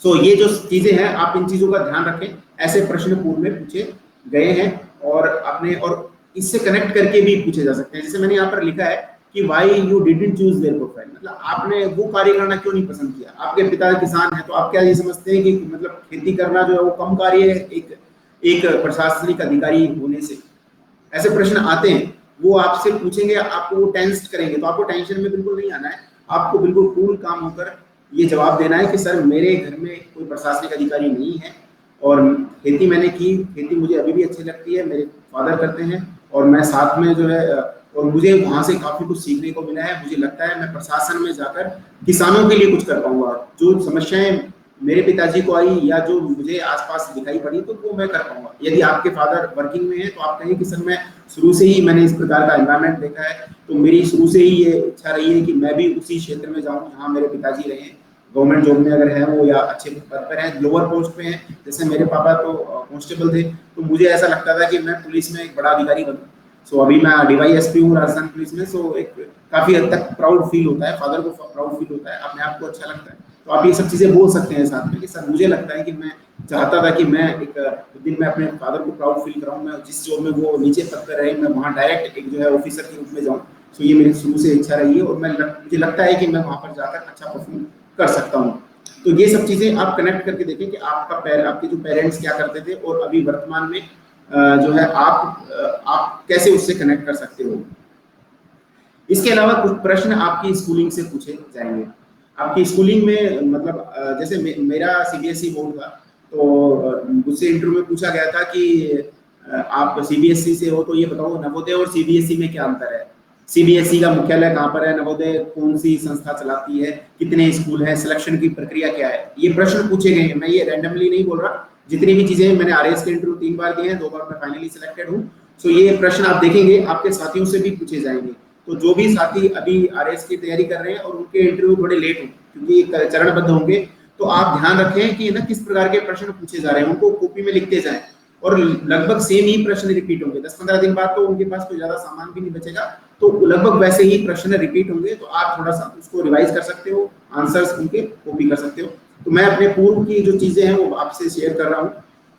S1: सो ये जो चीजें हैं आप इन चीजों का ध्यान रखें। ऐसे प्रश्न पूर्व में पूछे गए हैं और इससे कनेक्ट करके भी पूछे जा सकते हैं। जैसे मैंने यहाँ पर लिखा है कि why you didn't choose there profile, मतलब आपने वो कार्य करना क्यों नहीं पसंद किया। आपके पिता किसान है तो आप क्या ये समझते हैं कि मतलब खेती करना जो है वो कम कार्य है, एक एक प्रशासनिक अधिकारी होने से? ऐसे प्रश्न आते हैं, वो आपसे पूछेंगे, आपको वो टेंस करेंगे, तो आपको टेंशन में बिल्कुल नहीं आना है। आपको बिल्कुल कूल काम होकर ये जवाब देना है कि सर मेरे घर में कोई प्रशासनिक अधिकारी नहीं है और खेती मैंने की, खेती मुझे अभी भी अच्छी लगती है, मेरे फादर करते हैं और मैं साथ में जो है, और मुझे वहां से काफी कुछ सीखने को मिला है। मुझे लगता है मैं प्रशासन में जाकर किसानों के लिए कुछ कर पाऊंगा। जो समस्याएं मेरे पिताजी को आई या जो मुझे आसपास दिखाई पड़ी, तो वो मैं कर पाऊंगा। यदि आपके फादर वर्किंग में है तो आप कहें कि सर मैं शुरू से ही मैंने इस प्रकार का एनवायरनमेंट देखा है, तो मेरी शुरू से ही ये इच्छा रही है कि मैं भी उसी क्षेत्र में जाऊं जहां मेरे पिताजी रहे। गवर्नमेंट जॉब में अगर है वो या अच्छे पद पर है, लोअर पोस्ट पे हैं, जैसे मेरे पापा तो कांस्टेबल थे, तो मुझे ऐसा लगता था कि मैं पुलिस में एक बड़ा अधिकारी बनूं। सो अभी मैं DYSP हूँ राजस्थान पुलिस में। सो एक काफी हद तक प्राउड फील होता है, फादर को प्राउड फील होता है, अपने आप को अच्छा लगता है। तो आप ये सब चीजें बोल सकते हैं साथ में कि सर मुझे लगता है कि मैं चाहता था कि मैं एक दिन में अपने फादर को प्राउड फील कराऊं, मैं जिस जॉब में वो नीचे पद पर रहे मैं वहाँ डायरेक्ट एक जो है ऑफिसर के रूप में जाऊँ। तो ये मेरी शुरू से इच्छा रही है और मुझे लगता है कि मैं वहाँ पर जाकर अच्छा परफॉर्म कर सकता हूँ। तो ये सब चीजें आप कनेक्ट करके देखें कि आपके जो पेरेंट्स क्या करते थे और अभी वर्तमान में जो है आप कैसे उससे कनेक्ट कर सकते हो। इसके अलावा कुछ प्रश्न आपकी स्कूलिंग से पूछे जाएंगे। आपकी स्कूलिंग में मतलब जैसे मेरा CBSE बोर्ड था, तो मुझसे इंटरव्यू में पूछा गया था कि आप CBSE से हो तो ये बताओ नवोदय और CBSE में क्या अंतर है, CBSE का मुख्यालय कहाँ पर है, नवोदय कौन सी संस्था चलाती है, कितने स्कूल हैं, सिलेक्शन की प्रक्रिया क्या है। ये प्रश्न पूछे गए हैं, मैं ये रैंडमली नहीं बोल रहा। जितनी भी चीजें मैंने RAS के इंटरव्यू 3 बार दिए हैं, 2 बार मैं फाइनली सिलेक्टेड हूँ। सो ये प्रश्न आप देखेंगे आपके साथियों से भी पूछे जाएंगे। तो जो भी साथी अभी RAS की तैयारी कर रहे हैं और उनके इंटरव्यू थोड़े लेट हों क्योंकि चरणबद्ध होंगे, तो आप ध्यान रखें कि ना किस प्रकार के प्रश्न पूछे जा रहे हैं, उनको कॉपी में लिखते जाएं और लगभग सेम ही प्रश्न रिपीट होंगे। 10-15 दिन बाद तो उनके पास कोई ज्यादा सामान भी नहीं बचेगा, तो लगभग वैसे ही प्रश्न रिपीट होंगे। तो आप थोड़ा सा उसको रिवाइज कर सकते हो, आंसर्स उनके कॉपी कर सकते हो। तो मैं अपने पूर्व की जो चीजें हैं वो आपसे शेयर कर रहा हूँ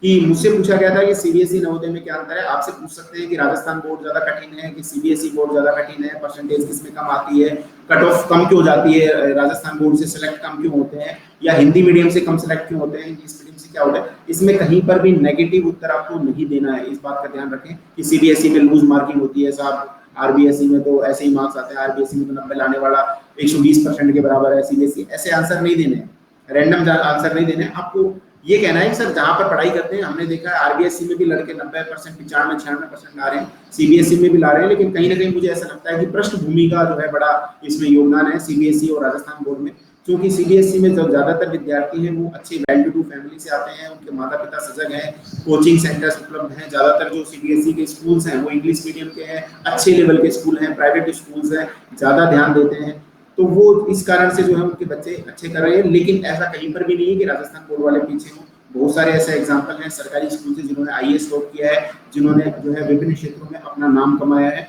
S1: कि मुझसे पूछा गया था कि CBSE नवोदय में क्या अंतर है। आपसे पूछ सकते हैं कि राजस्थान बोर्ड ज्यादा कठिन है कि CBSE बोर्ड ज्यादा कठिन है, परसेंटेज किसमें कम आती है, कट ऑफ कम क्यों जाती है, राजस्थान बोर्ड से सिलेक्ट कम क्यों होते हैं, या हिंदी मीडियम से कम सिलेक्ट क्यों होते हैं, इंग्लिश मीडियम से क्या होता है। इसमें कहीं पर भी नेगेटिव उत्तर आपको नहीं देना है, इस बात का ध्यान रखें कि CBSE में लूज मार्किंग होती है साहब, RBSE में तो ऐसे ही मार्क्स आते हैं, RBSE में तो 90 लाने वाला 120% के बराबर है, CBSE ऐसे आंसर नहीं देने, रैंडम आंसर नहीं देने। आपको ये कहना है कि सर जहां पर पढ़ाई करते हैं, हमने देखा है RBSE में भी लड़के 90%, 95-96% ला रहे हैं, CBSE में भी ला रहे हैं, लेकिन कहीं ना कहीं मुझे ऐसा लगता है कि पृष्ठभूमि का जो है बड़ा इसमें योगदान है CBSE और राजस्थान बोर्ड में। क्योंकि CBSE में जो ज्यादातर विद्यार्थी हैं वो अच्छे वेल टू डू फैमिली से आते हैं, उनके माता पिता सजग हैं, कोचिंग सेंटर्स उपलब्ध हैं। ज्यादातर जो CBSE के स्कूल्स हैं वो इंग्लिश मीडियम के हैं, अच्छे लेवल के स्कूल हैं, प्राइवेट स्कूल्स हैं, ज्यादा ध्यान देते हैं। तो वो इस कारण से जो है उनके बच्चे अच्छे कर रहे हैं। लेकिन ऐसा कहीं पर भी नहीं है कि राजस्थान बोर्ड वाले पीछे हों। बहुत सारे ऐसे एग्जाम्पल हैं सरकारी स्कूल से जिन्होंने IAS टॉप किया है, जिन्होंने जो है विभिन्न क्षेत्रों में अपना नाम कमाया है।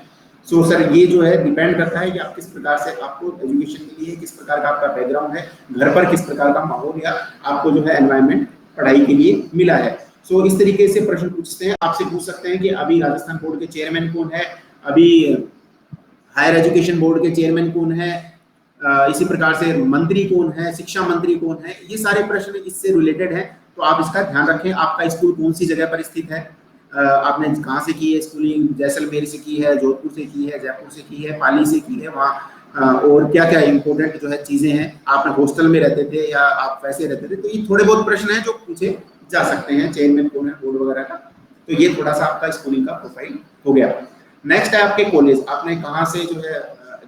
S1: सो सर ये जो है डिपेंड करता है कि आप किस प्रकार से आपको एजुकेशन के लिए किस प्रकार का आपका बैकग्राउंड है, घर पर किस प्रकार का माहौल या आपको जो है एनवायरनमेंट पढ़ाई के लिए मिला है। सो इस तरीके से प्रश्न पूछते हैं। आपसे पूछ सकते हैं कि अभी राजस्थान बोर्ड के चेयरमैन कौन है, अभी हायर एजुकेशन बोर्ड के चेयरमैन कौन है, इसी प्रकार से मंत्री कौन है, शिक्षा मंत्री कौन है। ये सारे प्रश्न इससे रिलेटेड हैं, तो आप इसका ध्यान रखें। आपका स्कूल कौन सी जगह पर स्थित है, आपने कहाँ से की है स्कूलिंग, जैसलमेर से की है, जोधपुर से की है, जयपुर से की है, पाली से की है, वहाँ और क्या क्या इंपॉर्टेंट जो है चीजें हैं, आप हॉस्टल में रहते थे या आप वैसे रहते थे। तो ये थोड़े बहुत प्रश्न हैं जो पूछे जा सकते हैं, चेयरमैन कौन है बोर्ड वगैरह का। तो ये थोड़ा सा आपका स्कूलिंग का प्रोफाइल हो गया। नेक्स्ट है आपके कॉलेज, आपने कहाँ से जो है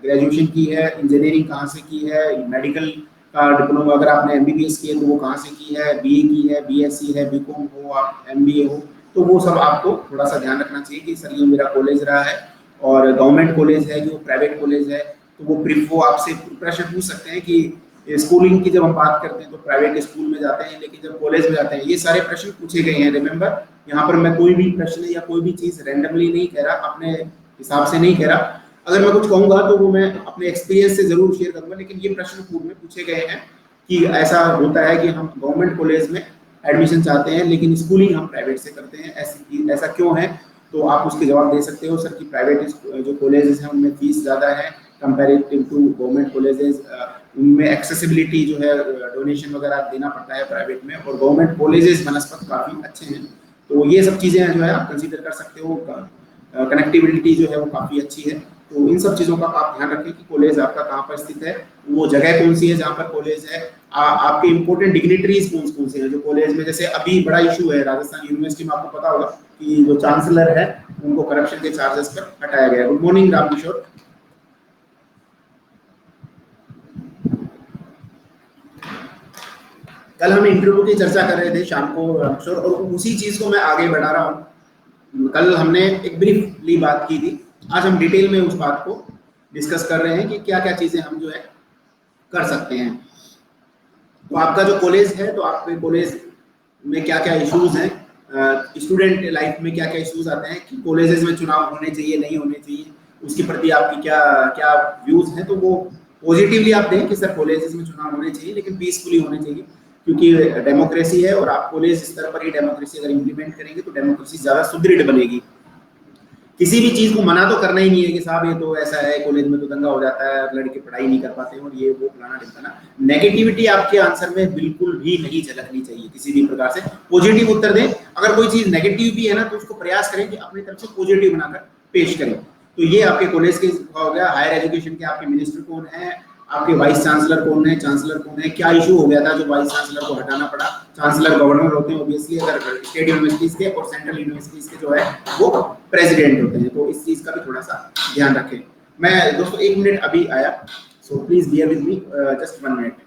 S1: ग्रेजुएशन की है, इंजीनियरिंग कहाँ से की है, मेडिकल का डिप्लोमा अगर आपने MBBS की है तो वो कहाँ से की है, BA की है, BSc है, BCom हो, आप MBA हो, तो वो सब आपको थोड़ा सा ध्यान रखना चाहिए कि सर ये मेरा कॉलेज रहा है और गवर्नमेंट कॉलेज है जो प्राइवेट कॉलेज है। तो वो वो आपसे प्रश्न पूछ सकते हैं कि स्कूलिंग की जब हम बात करते हैं तो प्राइवेट स्कूल में जाते हैं, लेकिन जब कॉलेज में जाते हैं, ये सारे प्रश्न पूछे गए हैं। रिमेंबर, यहाँ पर मैं कोई भी प्रश्न या कोई भी चीज रैंडमली नहीं कह रहा, अपने हिसाब से नहीं कह रहा। अगर मैं कुछ कहूंगा तो वो मैं अपने एक्सपीरियंस से जरूर शेयर करूंगा, लेकिन ये प्रश्न पूर्व में पूछे गए हैं कि ऐसा होता है कि हम गवर्नमेंट कॉलेज में एडमिशन चाहते हैं लेकिन स्कूलिंग हम प्राइवेट से करते हैं, ऐसा क्यों है। तो आप उसके जवाब दे सकते हो सर कि प्राइवेट जो कॉलेजेस हैं उनमें फीस ज़्यादा है कंपेरेटिव टू गवर्नमेंट कॉलेजेस, उनमें एक्सेसिबिलिटी जो है डोनेशन वगैरह देना पड़ता है प्राइवेट में, और गवर्नमेंट कॉलेजेस बनस्पत काफ़ी अच्छे हैं। तो ये सब चीज़ें जो है आप कंसीडर कर सकते हो। कनेक्टिविटी जो है वो काफ़ी अच्छी है, तो इन सब चीज़ों का आप ध्यान रखें कि कॉलेज आपका कहाँ पर स्थित है, वो जगह कौन सी है जहाँ पर कॉलेज है, आपके इंपॉर्टेंट डिग्निटरीज कौन कौन से हैं जो कॉलेज में। जैसे अभी बड़ा इशू है राजस्थान यूनिवर्सिटी में, आपको पता होगा कि जो चांसलर है उनको करप्शन के चार्जेस पर हटाया गया है। Good morning Ramkishore. कल हम इंटरव्यू की चर्चा कर रहे थे शाम को रामकिशोर, और उसी चीज को मैं आगे बढ़ा रहा हूँ। कल हमने एक ब्रीफली बात की थी, आज हम डिटेल में उस बात को डिस्कस कर रहे हैं कि क्या क्या चीजें हम जो है कर सकते हैं। तो आपका जो कॉलेज है, तो आपके कॉलेज में क्या क्या इश्यूज हैं, स्टूडेंट लाइफ में क्या क्या इश्यूज आते हैं कि कॉलेजेस में चुनाव होने चाहिए नहीं होने चाहिए, उसके प्रति आपकी क्या क्या व्यूज हैं। तो वो पॉजिटिवली आप दें कि सर कॉलेजेस में चुनाव होने चाहिए लेकिन पीसफुली होने चाहिए, क्योंकि डेमोक्रेसी है और आप कॉलेज स्तर पर ही डेमोक्रेसी अगर इम्प्लीमेंट करेंगे तो डेमोक्रेसी ज्यादा सुदृढ़ बनेगी। किसी भी चीज को मना तो करना ही नहीं है कि साहब ये तो ऐसा है, कॉलेज में तो दंगा हो जाता है, लड़के पढ़ाई नहीं कर पाते हैं और ये वो फलाना ढिमकाना। नेगेटिविटी आपके आंसर में बिल्कुल भी नहीं झलकनी चाहिए किसी भी प्रकार से। पॉजिटिव उत्तर दें, अगर कोई चीज नेगेटिव भी है ना तो उसको प्रयास करें कि अपनी तरफ से पॉजिटिव बनाकर पेश करें। तो ये आपके कॉलेज के हो गया। हायर एजुकेशन के आपके मिनिस्टर कौन है, आपके वाइस चांसलर कौन है, चांसलर कौन है, क्या इशू हो गया था जो वाइस चांसलर को हटाना पड़ा। चांसलर गवर्नर होते हैं ऑब्वियसली, अगर स्टेट यूनिवर्सिटीज के, और सेंट्रल यूनिवर्सिटीज के जो है वो प्रेसिडेंट होते हैं। तो इस चीज का भी थोड़ा सा ध्यान रखें। मैं दोस्तों 1 मिनट अभी आया, so please bear with me, just 1 minute.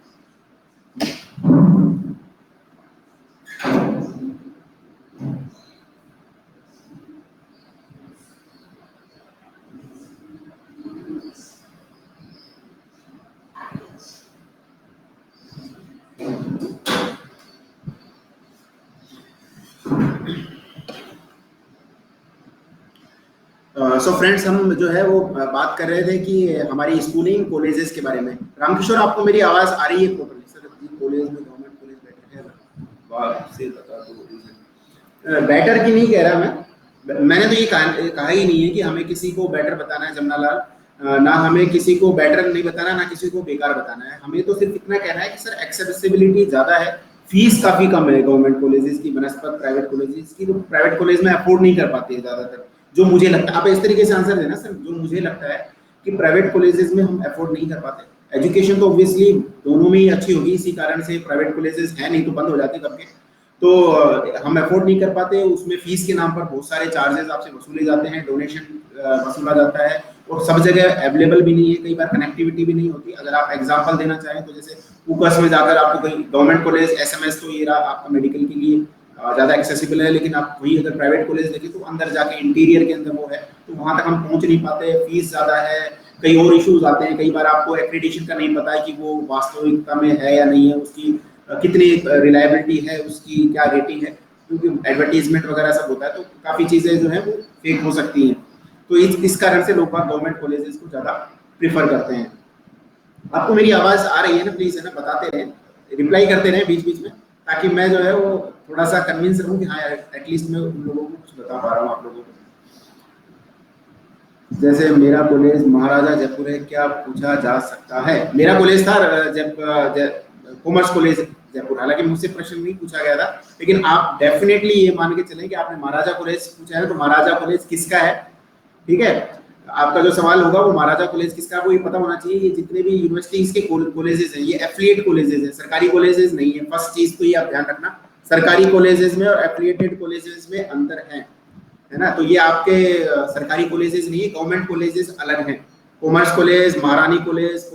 S1: So friends, हम जो है वो बात कर रहे थे कि हमारी स्कूलिंग कॉलेजेस के बारे में। रामकिशोर, आपको मेरी आवाज आ रही है प्रॉपर्ली? सर कॉलेज में गवर्नमेंट कॉलेज बेटर है, बात से बता दो। बेटर की नहीं कह रहा मैंने तो ये कहा ही नहीं है कि हमें किसी को बेटर बताना है जमनालाल, ना हमें किसी को बेटर नहीं बताना, ना किसी को बेकार बताना है। हमें तो सिर्फ इतना कहना है कि सर एक्सेसिबिलिटी ज्यादा है, फीस काफी कम है गवर्नमेंट कॉलेजेस की बनस्पत प्राइवेट कॉलेजेस की। तो प्राइवेट कॉलेज में अफोर्ड नहीं कर पाते हैं ज्यादातर, जो मुझे लगता है। आप इस तरीके से आंसर देना सर, जो मुझे लगता है कि प्राइवेट कॉलेजेस में हम अफोर्ड नहीं कर पाते। एजुकेशन तो ऑब्वियसली दोनों में ही अच्छी होगी, इसी कारण से प्राइवेट कॉलेजेस हैं, नहीं तो बंद हो जाते कब के। तो हम अफोर्ड नहीं कर पाते, उसमें फीस के नाम पर बहुत सारे चार्जेस आपसे वसूले जाते हैं, डोनेशन वसूला जाता है, और सब जगह अवेलेबल भी नहीं है, कई बार कनेक्टिविटी भी नहीं होती। अगर आप एग्जांपल देना चाहें तो जैसे फोकस में जाकर आपको कहीं गवर्नमेंट कॉलेज एसएमएस तो ये रहा आपका मेडिकल के लिए ज़्यादा एक्सेसिबल है, लेकिन आप वही अगर प्राइवेट कॉलेज देखें तो अंदर जाके इंटीरियर के अंदर वो है, तो वहाँ तक हम पहुँच नहीं पाते, फीस ज़्यादा है, कई और इश्यूज आते हैं। कई बार आपको एक्रेडिटेशन का नहीं पता है कि वो वास्तविकता में है या नहीं है, उसकी कितनी रिलायबिलिटी है, उसकी क्या रेटिंग है, क्योंकि एडवर्टीजमेंट वगैरह सब होता है, तो काफ़ी चीज़ें जो है वो फेक हो सकती हैं। तो इस कारण से लोग गवर्नमेंट कॉलेजेस को ज़्यादा प्रीफर करते हैं। आपको मेरी आवाज़ आ रही है ना? प्लीज़ है ना, बताते रहें, रिप्लाई करते रहें बीच बीच में, ताकि मैं जो है वो थोड़ा सा कन्विंस रहूं कि हाँ यार एटलीस्ट मैं उन लोगों को कुछ बता पा रहा हूँ आप लोगों को। जैसे मेरा कॉलेज महाराजा जयपुर है, क्या पूछा जा सकता है? मेरा कॉलेज था कॉमर्स कॉलेज जयपुर, हालांकि मुझसे प्रश्न नहीं पूछा गया था, लेकिन आप डेफिनेटली ये मान के चलें कि आपने महाराजा कॉलेज पूछा है, तो महाराजा कॉलेज किसका है, ठीक है? आपका जो सवाल होगा वो महाराजा कॉलेज किसका, वो ये पता होना चाहिए। ये जितने भी यूनिवर्सिटीज के कॉलेजेस हैं ये एफिलिएट कॉलेजेस हैं, सरकारी कॉलेजेस नहीं है। फर्स्ट चीज तो ये आप ध्यान रखना, सरकारी कॉलेजेस में और एफिलिएटेड कॉलेजेस में अंतर है ना? तो ये आपके सरकारी कॉलेजेस नहीं है, गवर्नमेंट कॉलेजेस अलग हैं। कॉमर्स कॉलेज, महारानी कॉलेज,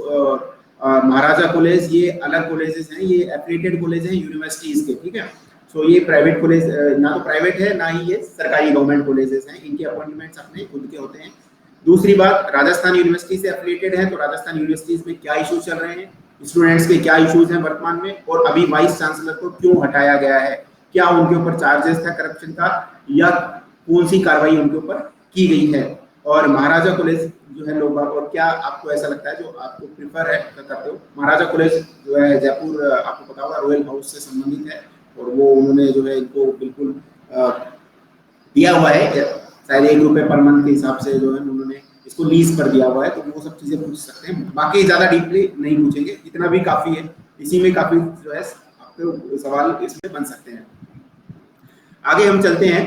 S1: महाराजा कॉलेज, ये अलग कॉलेजेस हैं, ये एफिलिएटेड कॉलेज हैं यूनिवर्सिटीज के, ठीक है? सो ये प्राइवेट कॉलेज ना तो प्राइवेट है ना ही ये सरकारी गवर्नमेंट कॉलेजेस हैं, इनके अपॉइंटमेंट्स अपने खुद के होते हैं। दूसरी बात, राजस्थान यूनिवर्सिटी से एफिलिएटेड है, तो राजस्थान यूनिवर्सिटीज में क्या इश्यूज चल रहे हैं, स्टूडेंट्स के क्या इश्यूज हैं वर्तमान में, और अभी वाइस चांसलर को क्यों हटाया गया है, क्या उनके ऊपर चार्जेस था करप्शन का, या कौन सी कार्रवाई उनके ऊपर की गई है। और महाराजा कॉलेज जो है लोग, और क्या आपको ऐसा लगता है जो आपको प्रिफर है करते हो? महाराजा कॉलेज जो है जयपुर, आपको पता होगा रॉयल हाउस से संबंधित है, और वो उन्होंने जो है इनको बिल्कुल दिया हुआ है, शायद ₹1 पर मंथ के हिसाब से जो है उन्होंने इसको लीज पर दिया हुआ है। तो वो सब चीजें पूछ सकते हैं, बाकी ज्यादा डीपली नहीं पूछेंगे, इतना भी काफी है, इसी में काफी जो है आपके सवाल इसमें बन सकते हैं। आगे हम चलते हैं।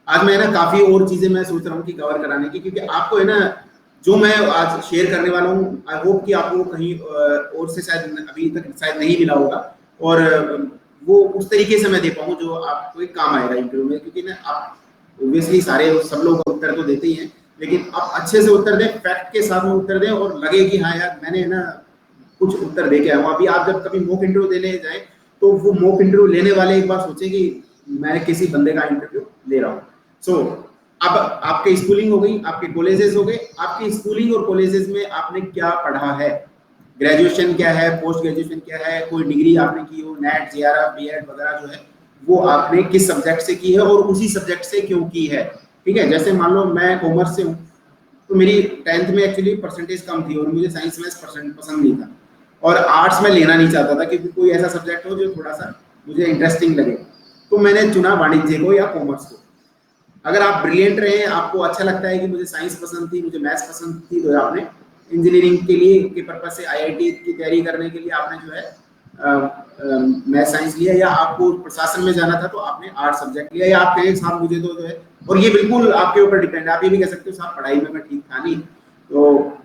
S1: आज मैं ना काफी और चीजें मैं सोच रहा हूँ कि कवर कराने की, क्योंकि आपको है ना जो मैं आज शेयर करने वाला हूँ, आई होप कि आपको कहीं और से शायद अभी तक शायद नहीं मिला होगा, और वो उस तरीके से मैं दे पाऊँ जो आपको एक काम आएगा इंटरव्यू में। क्योंकि ना आप ऑब्वियसली सारे सब लोग उत्तर तो देते ही हैं, लेकिन आप अच्छे से उत्तर दें, फैक्ट के साथ में उत्तर दें, और लगे कि हाँ यार मैंने ना कुछ उत्तर दे के आया हूँ। अभी आप जब कभी मॉक इंटरव्यू देने जाए तो वो मॉक इंटरव्यू लेने वाले एक बार सोचे कि मैं किसी बंदे का इंटरव्यू ले रहा हूँ। सो अब आपके स्कूलिंग हो गई, आपके कॉलेजेस हो गए, आपकी स्कूलिंग और कॉलेजेस में आपने क्या पढ़ा है, ग्रेजुएशन क्या है, पोस्ट ग्रेजुएशन क्या है, कोई डिग्री आपने की हो, नेट जेआरएफ बीएड वगैरह जो है वो आपने किस सब्जेक्ट से की है और उसी सब्जेक्ट से क्यों की है। ठीक है, जैसे मान लो मैं कॉमर्स से हूँ, तो मेरी 10th में एक्चुअली परसेंटेज कम थी और मुझे साइंस में पसंद नहीं था, और आर्ट्स में लेना नहीं चाहता था क्योंकि कोई ऐसा सब्जेक्ट हो जो थोड़ा सा मुझे इंटरेस्टिंग लगे, तो मैंने चुना वाणिज्य को या कॉमर्स को। अगर आप ब्रिलियंट रहे, आपको अच्छा लगता है कि मुझे साइंस पसंद थी, मुझे मैथ्स पसंद थी, तो आपने इंजीनियरिंग के लिए के पर्पज से आईआईटी की तैयारी करने के लिए आपने जो है मैथ साइंस लिया, या आपको प्रशासन में जाना था तो आपने आर्ट सब्जेक्ट लिया, या आप कहें साहब मुझे तो जो है, और ये बिल्कुल आपके ऊपर डिपेंड है, आप ये भी कह सकते हो साहब पढ़ाई में मैं ठीक था नहीं, तो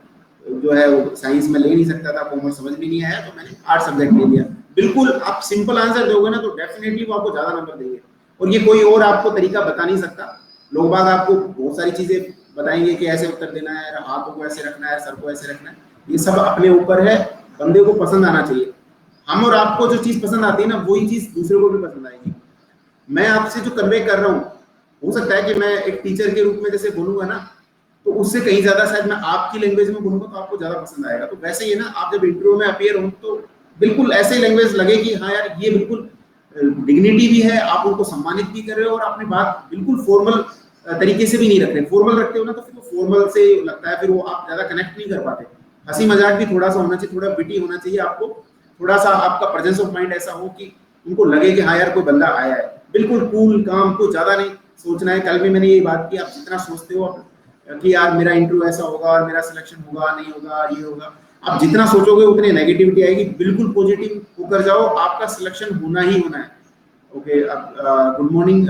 S1: जो है वो साइंस में ले नहीं सकता था, कॉमर्स समझ में नहीं आया तो मैंने आर्ट सब्जेक्ट ले लिया। बिल्कुल आप सिंपल आंसर दोगे ना तो डेफिनेटली वो आपको ज्यादा नंबर देंगे, और ये कोई और आपको तरीका बता नहीं सकता। लोग बाग आपको बहुत सारी चीजें बताएंगे कि ऐसे उत्तर देना है, हाथों को ऐसे रखना है, सर को ऐसे रखना है, ये सब अपने ऊपर है, बंदे को पसंद आना चाहिए। हम और आपको जो चीज पसंद आती है ना वही चीज दूसरे को भी पसंद आएगी। मैं आपसे जो कन्वे कर रहा हूँ, हो सकता है कि मैं एक टीचर के रूप में जैसे बोलूंगा ना, तो उससे कहीं ज्यादा शायद मैं आपकी लैंग्वेज में बोलूंगा तो आपको ज्यादा पसंद आएगा। तो वैसे ही ना आप जब इंटरव्यू में अपीयर हो तो बिल्कुल ऐसे लैंग्वेज लगे कि हाँ यार ये बिल्कुल डिग्निटी भी है, आप उनको सम्मानित भी कर रहे हो, और अपनी बात बिल्कुल फॉर्मल तरीके से भी नहीं रख रहे। फॉर्मल रखते हो ना तो फिर वो फॉर्मल से लगता है, फिर वो आप ज्यादा कनेक्ट नहीं कर पाते। हंसी मजाक भी थोड़ा सा होना चाहिए, थोड़ा विटी होना चाहिए आपको, थोड़ा सा आपका प्रेजेंस ऑफ माइंड ऐसा हो कि उनको लगे कि हाँ यार कोई बंदा आया है। बिल्कुल कूल काम, को ज्यादा नहीं सोचना है। कल भी मैंने यही बात की, आप जितना सोचते हो कि यार मेरा इंटरव्यू ऐसा होगा और मेरा सिलेक्शन होगा नहीं होगा ये होगा, आप जितना सोचोगे उतनी नेगेटिविटी आएगी। बिल्कुल पॉजिटिव होकर जाओ, आपका सिलेक्शन होना ही होना है। ओके, अब गुड मॉर्निंग,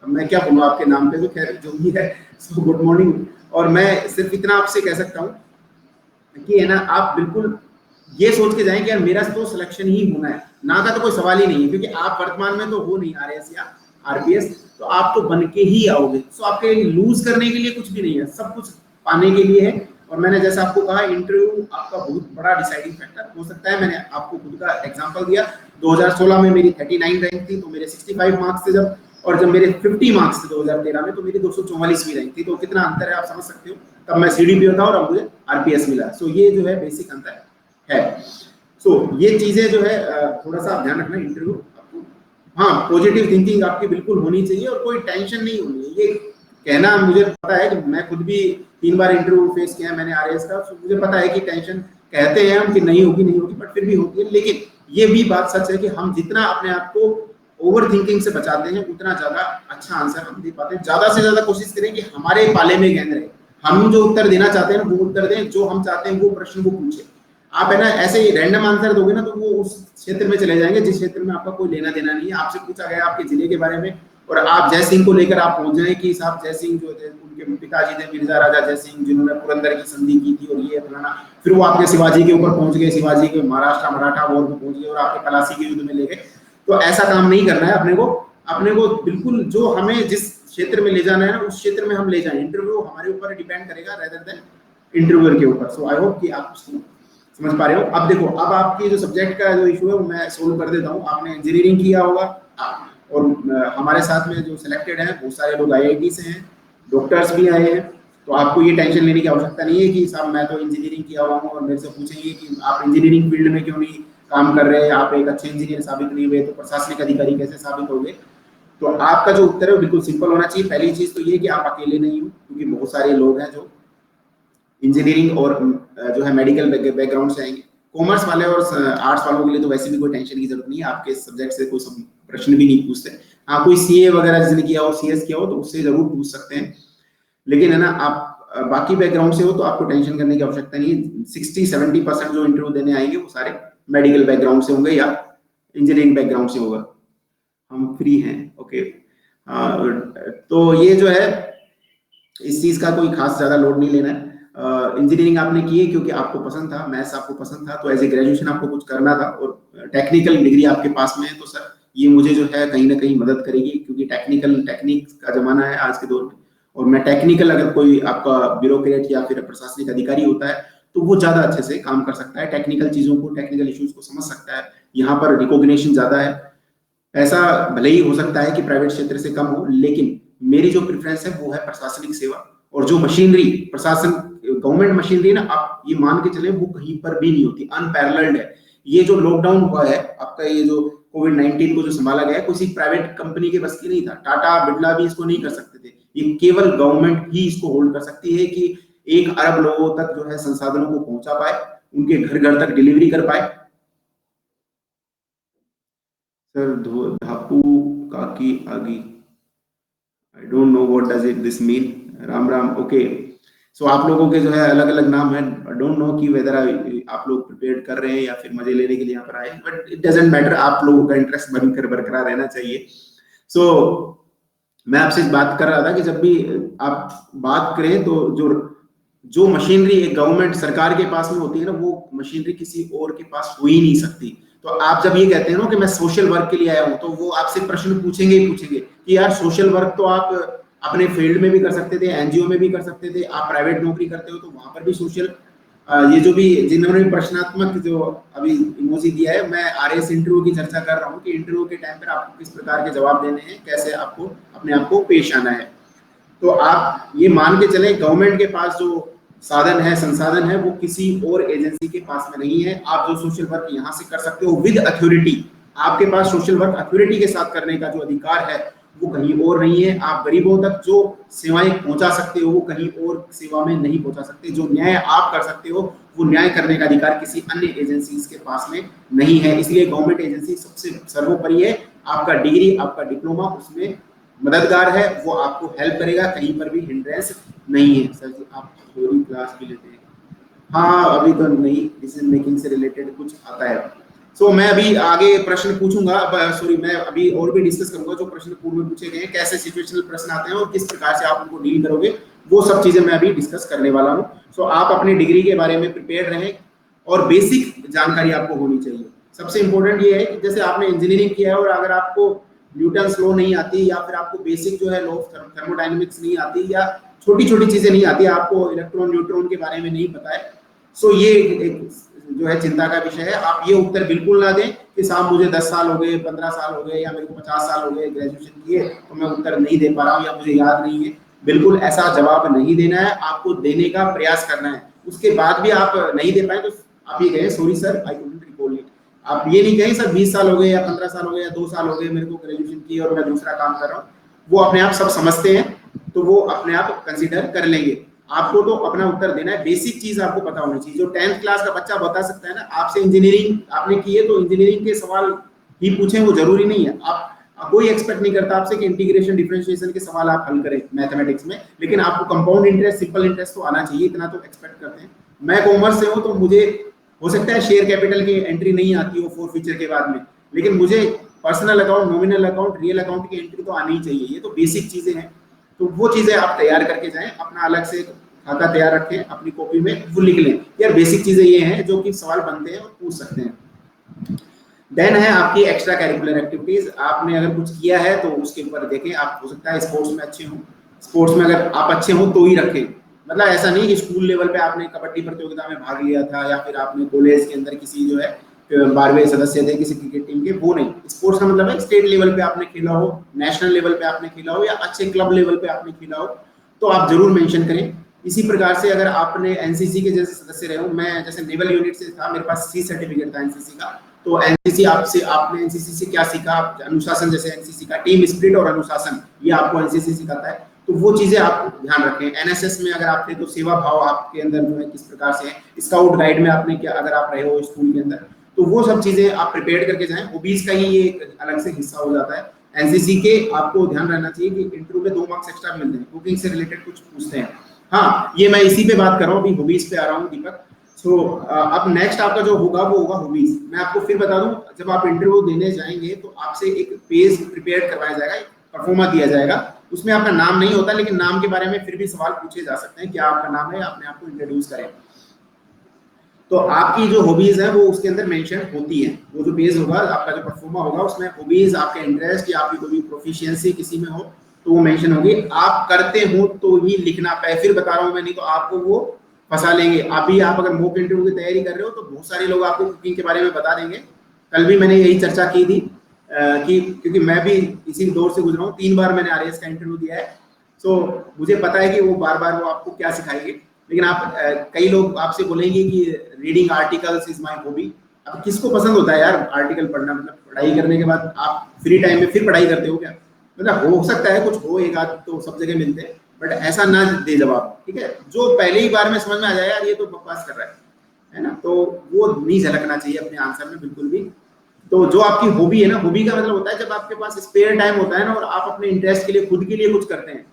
S1: मैं क्या बोलूँ आपके नाम पे, तो खैर जो भी है, सो गुड मॉर्निंग। और मैं सिर्फ इतना आपसे कह सकता हूँ कि है ना, आप बिल्कुल ये सोच के जाएं कि यार मेरा तो सिलेक्शन ही होना है, ना का तो कोई सवाल ही नहीं है, क्योंकि आप वर्तमान में तो हो नहीं आरएएस या आरपीएस, तो आप तो बन के ही आओगे। सो आपके लूज करने के लिए कुछ भी नहीं है, सब कुछ पाने के लिए है। और मैंने जैसा आपको कहा, इंटरव्यू आपका बहुत बड़ा डिसाइडिंग फैक्टर हो सकता है। मैंने आपको खुद का एग्जांपल दिया, 2016 में मेरी 39 रैंक थी, तो मेरे 65 मार्क्स थे जब, और जब मेरे 50 मार्क्स थे 2013 में, तो मेरी 244वीं रैंक थी। तो कितना अंतर है आप समझ सकते हो। तब मैं सीडीपीओ था और अब मुझे आरपीएस मिला। सो ये जो है बेसिक अंतर है। सो ये चीजें जो है थोड़ा सा ध्यान रखना इंटरव्यू आपको। हाँ, पॉजिटिव थिंकिंग आपकी बिल्कुल होनी चाहिए और कोई टेंशन नहीं होनी है। ये कहना मुझे पता है कि मैं खुद भी 3 बार इंटरव्यू फेस किया है मैंने आरएएस का, तो मुझे पता है कि टेंशन कहते हैं हम कि नहीं होगी नहीं होगी, बट फिर भी होती है। लेकिन ये भी बात सच है कि हम जितना अपने आप को ओवर थिंकिंग से बचाते हैं उतना ज्यादा अच्छा आंसर हम दे पाते हैं। ज्यादा से ज्यादा कोशिश करें कि हमारे पाले में गेंद रहे, हम जो उत्तर देना चाहते हैं वो उत्तर दें, जो हम चाहते हैं वो प्रश्न को पूछे। आप है ना ऐसे ही रैंडम आंसर दोगे ना तो वो उस क्षेत्र में चले जाएंगे जिस क्षेत्र में आपका कोई लेना देना नहीं है। आपसे पूछा गया आपके जिले के बारे में और आप जय सिंह को लेकर आप पहुंच जाए कि साहब जय सिंह जो थे उनके पिताजी थे मिर्जा राजा जय सिंह, जिन्होंने पुरंदर की संधि की थी और ये फलाना, फिर वो आपके शिवाजी के ऊपर पहुंच गए, शिवाजी के महाराष्ट्र मराठा वॉर में पहुंच गए और आपके पलासी के युद्ध में ले गए। तो ऐसा काम नहीं करना है अपने को बिल्कुल जो हमें जिस क्षेत्र में ले जाना है ना उस क्षेत्र में हम ले जाएं। इंटरव्यू हमारे ऊपर डिपेंड करेगा रेदर देन इंटरव्यूअर के ऊपर। सो आई होप कि आप समझ पा रहे हो। अब देखो, अब आपकी जो सब्जेक्ट का जो इशू है वो मैं सोल्व कर देता हूँ। आपने इंजीनियरिंग किया होगा और हमारे साथ में जो सिलेक्टेड हैं बहुत सारे लोग आईआईटी से हैं, डॉक्टर्स भी आए हैं, तो आपको ये टेंशन लेने की आवश्यकता नहीं है कि साहब मैं तो इंजीनियरिंग किया हुआ हूँ और मेरे से पूछेंगे कि आप इंजीनियरिंग फील्ड में क्यों नहीं काम कर रहे हैं, आप एक अच्छे इंजीनियर साबित नहीं हुए तो प्रशासनिक अधिकारी कैसे साबित हो गए। तो आपका जो उत्तर है वो बिल्कुल सिंपल होना चाहिए। पहली चीज तो ये कि आप अकेले नहीं हो, क्योंकि बहुत सारे लोग हैं जो इंजीनियरिंग और जो है मेडिकल बैकग्राउंड से आएंगे। कॉमर्स वाले और आर्ट्स वालों के लिए तो वैसे भी कोई टेंशन की जरूरत नहीं है, आपके सब्जेक्ट से कोई प्रश्न भी नहीं पूछते। हाँ, कोई सीए वगैरह जिसने किया हो, सीएस किया हो तो उससे जरूर पूछ सकते हैं, लेकिन है ना आप बाकी बैकग्राउंड से हो तो आपको टेंशन करने की आवश्यकता नहीं है। 60-70% जो इंटरव्यू देने आएंगे वो सारे मेडिकल बैकग्राउंड से होंगे या इंजीनियरिंग बैकग्राउंड से होगा। हम फ्री हैं। ओके, तो ये जो है, इस चीज का कोई खास ज्यादा लोड नहीं लेना है। इंजीनियरिंग आपने की है क्योंकि आपको पसंद था, मैथ्स आपको पसंद था, तो एज ए ग्रेजुएशन आपको कुछ करना था, और टेक्निकल डिग्री आपके पास में है, तो सर ये मुझे जो है कहीं ना कहीं मदद करेगी, क्योंकि टेक्निक का जमाना है आज के दौर में। और मैं टेक्निकल, अगर कोई आपका ब्यूरोक्रेट या फिर प्रशासनिक अधिकारी होता है तो वो ज्यादा अच्छे से काम कर सकता है, टेक्निकल चीजों को, टेक्निकल इश्यूज को समझ सकता है। यहाँ पर रिकॉग्निशन ज्यादा है। ऐसा भले ही हो सकता है कि प्राइवेट क्षेत्र से कम हो, लेकिन मेरी जो प्रेफरेंस है वो है प्रशासनिक सेवा। और जो मशीनरी, प्रशासन, गवर्नमेंट मशीनरी ना, आप ये मान के चले वो कहीं पर भी नहीं होती, अनपैरेलल्ड है। ये जो लॉकडाउन हुआ है आपका, ये जो कोविड-19 को जो संभाला गया है, किसी प्राइवेट कंपनी के बस की नहीं था। टाटा बिरला भी इसको नहीं कर सकते थे, ये केवल गवर्नमेंट ही इसको होल्ड कर सकती है कि 1 अरब लोगों तक जो है संसाधनों को पहुंचा पाए, उनके घर घर तक डिलीवरी कर पाए। सर धापू काकी आगी, I don't know what does it this mean. Ram Ram, okay. So आप लोगों के जो है अलग अलग नाम है, डोंट नो कि वेदर आप लोग प्रिपेयर कर रहे हैं या फिर मजे लेने के लिए यहाँ पर आए, बट इट डजंट मैटर, आप लोगों का इंटरेस्ट बनकर बरकरार रहना चाहिए। सो मैं आपसे बात कर रहा था कि जब भी आप बात करें तो जो जो मशीनरी एक गवर्नमेंट सरकार के पास में होती है ना, वो मशीनरी किसी और के पास हो ही नहीं सकती। तो आप जब ये कहते हैं ना कि मैं सोशल वर्क के लिए आया हूं, तो वो आपसे प्रश्न पूछेंगे ही पूछेंगे कि यार सोशल वर्क तो आप अपने फील्ड में भी कर सकते थे, एनजीओ में भी कर सकते थे, आप प्राइवेट नौकरी करते हो तो वहां पर भी सोशल, ये जो भी जिन्होंने भी प्रश्नात्मक जो अभी इमोजी दिया है, मैं आरएस इंटरव्यू की चर्चा कर रहा हूँ कि इंटरव्यू के टाइम पर आपको किस प्रकार के जवाब देने हैं, कैसे आपको अपने आप को पेश आना है। तो आप ये मान के चलें, गवर्नमेंट के पास जो साधन है, संसाधन है, वो किसी और एजेंसी के पास में नहीं है। आप जो सोशल वर्क यहाँ से कर सकते हो विद अथॉरिटी, आपके पास सोशल वर्क अथॉरिटी के साथ करने का जो अधिकार है वो कहीं और नहीं है। आप गरीबों तक जो सेवाएं पहुंचा सकते हो वो कहीं और सेवा में नहीं पहुंचा सकते। जो न्याय आप कर सकते हो वो न्याय करने का अधिकार किसी अन्य एजेंसी के पास में नहीं है। इसलिए गवर्नमेंट एजेंसी सबसे सर्वोपरि है। आपका डिग्री, आपका डिप्लोमा उसमें मददगार है, वो आपको हेल्प करेगा, कहीं पर भी हिंड्रेंस नहीं है। सर जी आप थ्योरी क्लास भी लेते हैं? हाँ, अभी तो नहीं, डिसीजन मेकिंग से रिलेटेड कुछ आता है। सो मैं अभी आगे प्रश्न पूछूंगा, सॉरी, मैं अभी और भी डिस्कस करूंगा जो प्रश्न पूर्व में पूछे गए हैं, कैसे सिचुएशनल प्रश्न आते हैं और किस प्रकार से आप उनको डील करोगे, वो सब चीजें मैं अभी डिस्कस करने वाला हूँ। सो आप अपनी डिग्री के बारे में प्रिपेयर रहें और बेसिक जानकारी आपको होनी चाहिए। सबसे इंपॉर्टेंट ये है कि जैसे आपने इंजीनियरिंग किया है और अगर आपको न्यूटन्स लॉ नहीं आती, या फिर आपको बेसिक जो है लॉ ऑफ थर्मोडायनेमिक्स नहीं आती, या छोटी छोटी चीजें नहीं आती, आपको इलेक्ट्रॉन न्यूट्रॉन के बारे में नहीं पता है, सो ये एक जो है चिंता का विषय है। आप ये उत्तर बिल्कुल ना दें कि साहब मुझे 10 साल हो गए, 15 साल हो गए, या मेरे को 50 साल हो गए ग्रेजुएशन किए तो मैं उत्तर नहीं दे पा रहा हूँ या मुझे याद नहीं है। बिल्कुल ऐसा जवाब नहीं देना है, आपको देने का प्रयास करना है। उसके बाद भी आप नहीं दे पाए तो आप ये कहें sorry sir I couldn't recall it. आप ये नहीं कहें सर 20 साल हो गए या 15 साल हो गए या 2 साल हो गए मेरे को ग्रेजुएशन किए और मैं दूसरा काम कर रहा हूँ। वो अपने आप सब समझते हैं तो वो अपने आप कंसिडर कर लेंगे। आपको तो अपना उत्तर देना है, बेसिक चीज आपको पता होनी चाहिए। जो 10th क्लास का बच्चा बता सकता है ना, आपसे इंजीनियरिंग आपने की है तो इंजीनियरिंग के सवाल ही पूछें, वो जरूरी नहीं है। आप कोई एक्सपेक्ट नहीं करता आपसे कि इंटीग्रेशन डिफरेंशिएशन के सवाल आप हल करें मैथमेटिक्स में, लेकिन आपको कंपाउंड इंटरेस्ट, सिंपल इंटरेस्ट तो आना चाहिए, इतना तो एक्सपेक्ट करते हैं। मैं कॉमर्स से हूँ तो मुझे हो सकता है शेयर कैपिटल की एंट्री नहीं आती हो 4 फीचर के बाद में, लेकिन मुझे personal account, nominal account, real account की एंट्री तो आनी ही चाहिए। ये तो बेसिक चीजें हैं, तो वो चीजें आप तैयार करके जाएं, अपना अलग से खाता तैयार रखें अपनी कॉपी में, वो लिख लें यार बेसिक चीजें ये हैं जो कि सवाल बनते हैं और पूछ सकते हैं। देन है आपकी एक्स्ट्रा कैरिकुलर एक्टिविटीज। आपने अगर कुछ किया है तो उसके ऊपर देखें। आप हो सकता है स्पोर्ट्स में अच्छे हो, स्पोर्ट्स में अगर आप अच्छे हो तो ही रखें। मतलब ऐसा नहीं कि स्कूल लेवल पे आपने कबड्डी प्रतियोगिता में भाग लिया था या फिर आपने कॉलेज के अंदर किसी जो है 12वें सदस्य थे किसी क्रिकेट टीम के, वो नहीं। स्पोर्ट्स का मतलब है स्टेट लेवल पे आपने खेला हो, नेशनल लेवल पे आपने खेला हो, या अच्छे क्लब लेवल पे आपने खेला हो, तो आप जरूर मेंशन करें। इसी प्रकार से अगर आपने एनसीसी के जैसे सदस्य रहे हो, मैं जैसे नेवल यूनिट से था, मेरे पास सी सर्टिफिकेट था एनसीसी का, तो एनसीसी आपने एनसीसी से क्या सीखा, अनुशासन, जैसे एनसीसी का टीम स्पिरिट और अनुशासन, ये आपको एनसीसी सिखाता है, तो वो चीजें आप ध्यान रखें। एनएसएस में अगर आप थे तो सेवा भाव आपके अंदर जो है किस प्रकार से है, स्काउट गाइड में आपने क्या, अगर आप रहे हो स्कूल के अंदर, तो वो सब चीजें आप प्रिपेयर करके जाएं। ओबीस का ही ये एक अलग से हिस्सा हो जाता है। एनसीसी के आपको ध्यान रहना चाहिए कि इंटरव्यू में 2 मार्क्स एक्स्ट्रा मिलते हैं, कुकिंग से रिलेटेड कुछ पूछते हैं। हाँ, ये मैं इसी पे बात कर रहा हूँ, अभी हॉबीज पे आ रहा हूँ दीपक। सो अब नेक्स्ट आपका जो होगा वो होगा हॉबीज। मैं आपको फिर बता दूं, जब आप इंटरव्यू देने जाएंगे तो आपसे एक पेज प्रिपेयर करवाया जाएगा, परफॉर्मा दिया जाएगा, उसमें आपका नाम नहीं होता, लेकिन नाम के बारे में फिर भी सवाल पूछे जा सकते हैं, क्या आपका नाम है, अपने आप को इंट्रोड्यूस करें। तो आपकी जो हॉबीज है वो उसके अंदर मेंशन होती है। वो जो पेज होगा आपका, जो परफॉर्मा होगा, उसमें हॉबीज, आपके इंटरेस्ट या आपकी कोई भी प्रोफिशिएंसी किसी में हो तो वो मेंशन होगी। आप करते हो तो ही लिखना पे, फिर बता रहा हूँ मैं, नहीं तो आपको वो फंसा लेंगे। अभी आप अगर मॉक इंटरव्यू की तैयारी कर रहे हो तो बहुत सारे लोग आपको कुकिंग के बारे में बता देंगे। कल भी मैंने यही चर्चा की थी कि क्योंकि मैं भी इसी दौर से गुजरा हूँ, 3 बार मैंने आरएएस का इंटरव्यू दिया है, सो मुझे पता है कि वो बार बार वो आपको क्या सिखाएंगे। लेकिन आप कई लोग आपसे बोलेंगे कि reading articles is my hobby. अब किसको पसंद होता है यार आर्टिकल पढ़ना? मतलब पढ़ाई करने के बाद आप फ्री टाइम में फिर पढ़ाई करते हो क्या? मतलब हो सकता है कुछ हो, एक आध तो सब जगह मिलते हैं, बट ऐसा ना दे जवाब, ठीक है? जो पहले ही बार में समझ में आ जाए यार ये तो बकवास कर रहा है ना, तो वो नहीं झलकना चाहिए अपने आंसर में बिल्कुल भी। तो जो आपकी हॉबी है ना, हॉबी का मतलब होता है जब आपके पास स्पेयर टाइम होता है ना और आप अपने इंटरेस्ट के लिए, खुद के लिए कुछ करते हैं।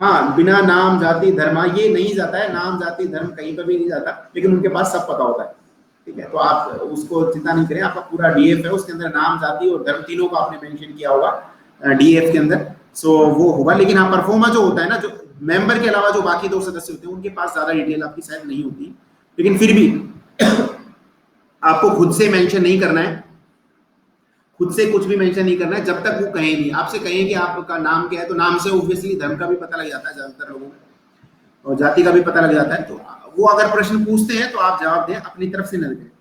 S1: हाँ, बिना नाम जाति धर्म, ये नहीं जाता है, नाम जाति धर्म कहीं पर भी नहीं जाता, लेकिन उनके पास सब पता होता है, ठीक है? तो आप उसको चिंता नहीं करें, आपका पूरा डीएफ है, उसके अंदर नाम जाति और धर्म तीनों को आपने मेंशन किया होगा डीएफ के अंदर, सो वो होगा। लेकिन हाँ, परफॉर्मा जो होता है ना, जो मेंबर के अलावा जो बाकी 2 सदस्य होते हैं उनके पास ज्यादा डिटेल आपकी शायद नहीं होती, लेकिन फिर भी आपको खुद से मेंशन नहीं करना है, खुद से कुछ भी मेंशन नहीं करना है जब तक वो कहें नहीं। आपसे कहें कि आपका नाम क्या है, तो नाम से ऑब्वियसली धर्म का भी पता लग जाता है ज्यादातर लोगों को, और जाति का भी पता लग जाता है। तो वो अगर प्रश्न पूछते हैं तो आप जवाब दें, अपनी तरफ से न दें।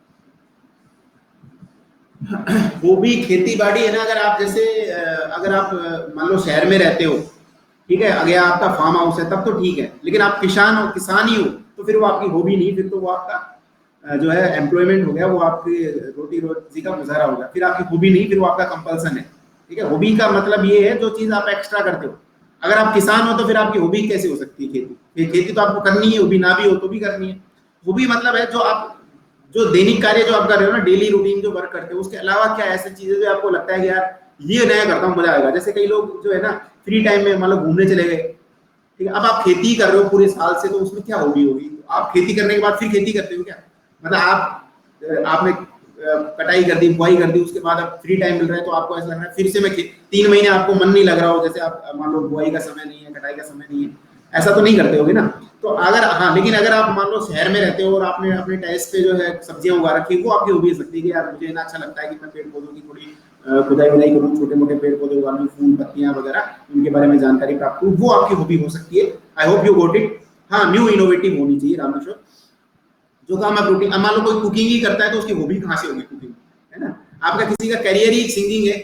S1: वो भी खेती बाड़ी है ना, अगर आप जैसे अगर आप मान लो शहर में रहते हो, ठीक है, अगर आपका फार्म हाउस है तब तो ठीक है, लेकिन आप किसान हो, किसान ही हो, तो फिर वो आपकी हॉबी नहीं, फिर तो वो आपका जो है एम्प्लॉयमेंट हो गया, वो आपकी रोटी रोजी का गुजारा हो गया, फिर आपकी हॉबी नहीं, फिर वो आपका कंपल्सन है, ठीक है? हॉबी का मतलब ये है जो चीज आप एक्स्ट्रा करते हो। अगर आप किसान हो तो फिर आपकी हॉबी कैसे हो सकती है खेती? खेती तो आपको करनी है, हॉबी ना भी हो तो भी करनी है। हॉबी मतलब है जो आप, जो दैनिक कार्य जो आप कर रहे हो ना, डेली रूटीन जो वर्क करते हो, उसके अलावा क्या ऐसी चीजें जो आपको लगता है कि यार ये नया करता हूँ मजा आएगा। जैसे कई लोग जो है ना फ्री टाइम में मतलब घूमने चले गए, ठीक है, अब आप खेती कर रहे हो पूरे साल से, तो उसमें क्या हॉबी होगी? आप खेती करने के बाद फिर खेती करते हो क्या? मतलब आपने कटाई कर दी, बुआई कर दी, उसके बाद अब फ्री टाइम मिल रहा है तो आपको ऐसा लग रहा है फिर से मैं 3 महीने आपको मन नहीं लग रहा हो, जैसे आप मान लो बुआई का समय नहीं है, कटाई का समय नहीं है, ऐसा तो नहीं करते होगे ना? तो अगर हाँ, लेकिन अगर आप मान लो शहर में रहते हो और आपने अपने टेरेस पे जो है सब्जियां उगा रखी है, वो आपकी हॉबी हो सकती है कि यार मुझे ना अच्छा लगता है कि मैं पेड़ पौधों की थोड़ी खुदाई वुदाई करूँ, छोटे मोटे पेड़ पौधे उगा लूँ, फूल पत्तियां वगैरह, उनके बारे में जानकारी प्राप्त करूँ, वो आपकी हॉबी हो सकती है। I hope you got it. हाँ, न्यू इनोवेटिव होनी चाहिए रामेश्वर। जो काम आप रूटीन, मान लो कोई कुकिंग ही करता है तो उसकी हॉबी कहाँ से होगी कुकिंग, है ना? आपका किसी का करियर ही सिंगिंग है,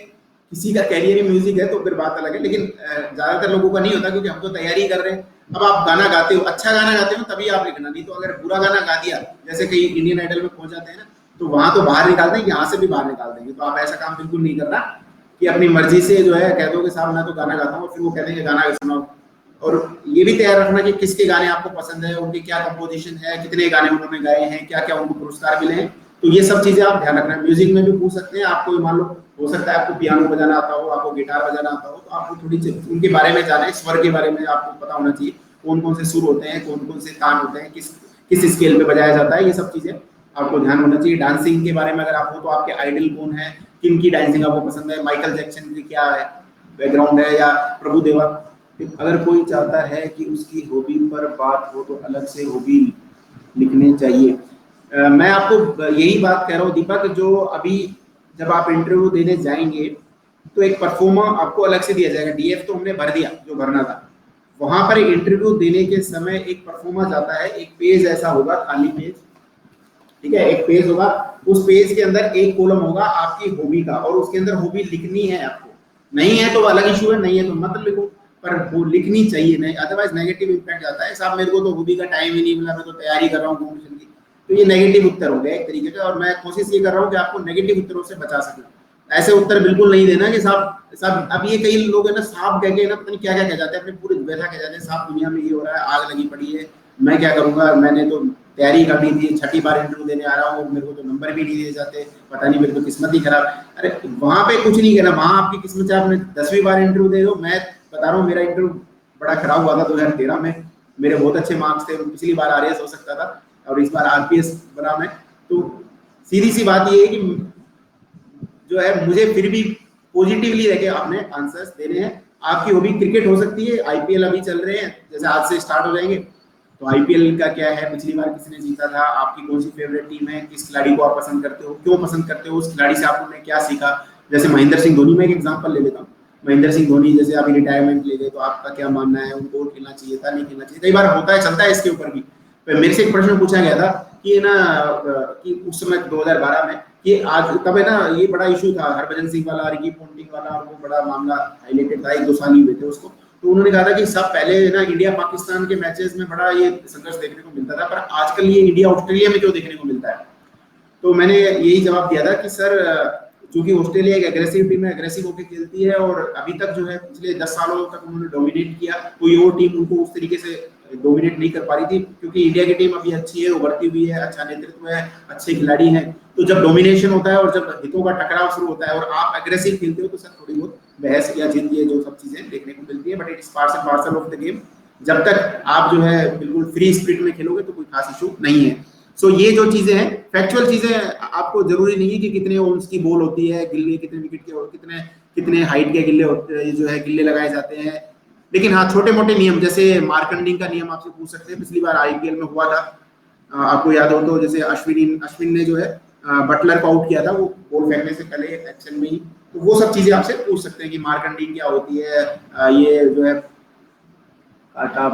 S1: किसी का करियर ही म्यूजिक है, तो फिर बात अलग है, लेकिन ज्यादातर लोगों का नहीं होता, क्योंकि हम तो तैयारी कर रहे हैं। अब आप गाना गाते हो, अच्छा गाना गाते हो तभी आप लिखना, नहीं तो अगर बुरा गाना गा दिया, जैसे कई इंडियन आइडल में पहुंच जाते हैं ना, तो वहां तो बाहर निकालते हैं, यहाँ से भी बाहर निकाल देंगे। तो आप ऐसा काम बिल्कुल नहीं करना कि अपनी मर्जी से जो है कह दो कि साहब मैं तो गाना गाता हूँ, फिर वो कहते हैं गाना सुनाओ। और ये भी तैयार रखना कि किसके गाने आपको पसंद है, उनकी क्या कंपोजिशन है, कितने गाने उन्होंने गाए हैं, क्या क्या उनको पुरस्कार मिले हैं, तो ये सब चीजें आप ध्यान रखना। म्यूजिक में भी पूछ सकते हैं, आपको मान लो हो सकता है आपको पियानो बजाना आता हो, आपको गिटार बजाना आता हो, तो आपको थोड़ी उनके बारे में जाने, स्वर के बारे में आपको पता होना चाहिए, कौन कौन से सुर होते हैं, कौन कौन से तान होते हैं, किस किस स्केल पे बजाया जाता है, ये सब चीजें आपको ध्यान होना चाहिए। डांसिंग के बारे में अगर आप हो तो आपके आइडल कौन है, किन की डांसिंग आपको पसंद है, माइकल जैक्सन की क्या है बैकग्राउंड है, या प्रभु देवा। अगर कोई चाहता है कि उसकी हॉबी पर बात हो तो अलग से हॉबी लिखने चाहिए। मैं आपको यही बात कह रहा हूँ दीपक, जो अभी जब आप इंटरव्यू देने जाएंगे तो एक परफॉर्मा आपको अलग से दिया जाएगा। डीएफ तो हमने भर दिया जो भरना था, वहां पर इंटरव्यू देने के समय एक परफॉर्मा जाता है, एक पेज ऐसा होगा, खाली पेज, ठीक है, एक पेज होगा, उस पेज के अंदर एक कॉलम होगा आपकी हॉबी का, और उसके अंदर हॉबी लिखनी है आपको। नहीं है तो अलग इशू है, नहीं है तो मत लिखो, पर वो लिखनी चाहिए, नहीं अदरवाइज नेगेटिव इम्पैक्ट आता है। साहब मेरे को तो हॉबी का टाइम ही नहीं मिला, मैं तो तैयारी कर रहा हूँ कॉम्पिटिशन की, तो ये नेगेटिव उत्तर हो गया एक तरीके का। और मैं कोशिश ये कर रहा हूँ कि आपको नेगेटिव उत्तरों से बचा सकूं। ऐसे उत्तर बिल्कुल नहीं देना कि साहब साहब, अब ये कई लोग है ना साहब कह के ना पता नहीं क्या क्या कह जाते हैं, अपने पूरे व्यथा कह जाते हैं, साहब दुनिया में ये हो रहा है, आग लगी पड़ी है, मैं क्या करूंगा, मैंने तो तैयारी करनी थी, 6ठी बार इंटरव्यू देने आ रहा हूँ, मेरे को तो नंबर भी नहीं दिए जाते, पता नहीं मेरी तो किस्मत ही खराब। अरे वहां पे कुछ नहीं कहना, वहां आपकी किस्मत है, आपने 10वीं बार इंटरव्यू दे दो। मैं बता रहा हूँ मेरा इंटरव्यू बड़ा खराब हुआ था 2013 में, मेरे बहुत अच्छे मार्क्स थे, पिछली बार आरएएस हो सकता था और इस बार आरपीएस बना मैं। तो सीधी सी बात ये है कि जो है मुझे फिर भी पॉजिटिवली रह के आपने आंसर्स देने हैं। आपकी हॉबी क्रिकेट हो सकती है, आईपीएल अभी चल रहे हैं, जैसे आज से स्टार्ट हो जाएंगे, तो आईपीएल का क्या है, पिछली बार किसने जीता था, आपकी कौन सी फेवरेट टीम है, किस खिलाड़ी को आप पसंद करते हो, क्यों पसंद करते हो, उस खिलाड़ी से आपने क्या सीखा। जैसे महेंद्र सिंह धोनी, में एक एग्जांपल ले लेता हूँ। महेंद्र सिंह धोनी जैसे अभी रिटायरमेंट ले गए, तो आपका क्या मानना है, उनको खेलना चाहिए था, नहीं खेलना चाहिए? कई बार होता है, चलता है इसके ऊपर भी। तो मेरे से एक प्रश्न पूछा गया था कि ना, कि उस समय 2012 में, कि आज तब है ना, ये बड़ा इशू था हरभजन सिंह वाला, रिकी पॉन्टिंग वाला, और वो बड़ा मामला हाईलाइटेड था, 1-2 साल ही हुए थे उसको। तो उन्होंने कहा था कि सब पहले ना इंडिया पाकिस्तान के मैचेस में बड़ा ये संघर्ष देखने को मिलता था, पर आजकल ये इंडिया ऑस्ट्रेलिया में क्यों देखने को मिलता है? तो मैंने यही जवाब दिया था कि सर, चूंकि ऑस्ट्रेलिया एक एग्रेसिव टीम है, एग्रेसिव होकर खेलती है, और अभी तक जो है पिछले 10 सालों तक उन्होंने डोमिनेट किया, कोई और टीम उनको उस तरीके से डोमिनेट नहीं कर पा रही थी, क्योंकि इंडिया की टीम अभी अच्छी है, उभरती हुई है, अच्छा नेतृत्व है, अच्छे खिलाड़ी हैं। तो जब डोमिनेशन होता है और जब हितों का टकराव शुरू होता है और आप एग्रेसिव खेलते हो, तो सर थोड़ी बहुत बहस या जीत, ये जो सब चीजें देखने को मिलती है, but it is parts and parcel of the game. जब तक आप जो है बिल्कुल फ्री स्पिरिट में खेलोगे तो कोई खास इशू नहीं है। सो ये जो चीजें हैं, फैक्चुअल चीजें, आपको जरूरी नहीं है कि कितने ओंस की बॉल होती है, गिल्ले कितने विकेट के, कितने कितने हाइट के गिल्ले होते, जो है गिल्ले लगाए जाते हैं। लेकिन हाँ, छोटे मोटे नियम, जैसे मार्कंडिंग का नियम आपसे पूछ सकते हैं, पिछली बार आईपीएल में हुआ था, आपको याद हो तो, जैसे अश्विन ने जो है बटलर को आउट किया था, वो बॉल फेंकने से पहले एक्शन में ही। तो वो सब चीजें आपसे पूछ सकते हैं कि मार्कंडिंग क्या होती है, ये जो है काटा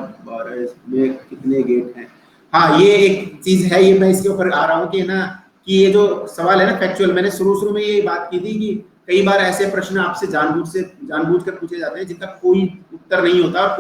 S1: में कितने गेट हैं। हाँ, ये एक चीज है, ये मैं इसके ऊपर आ रहा हूँ कि ना, कि ये जो सवाल है ना फैक्चुअल, मैंने शुरू में ये बात की थी कि कई बार ऐसे प्रश्न आपसे जानबूझ कर पूछे जाते हैं जिनका कोई उत्तर नहीं होता, और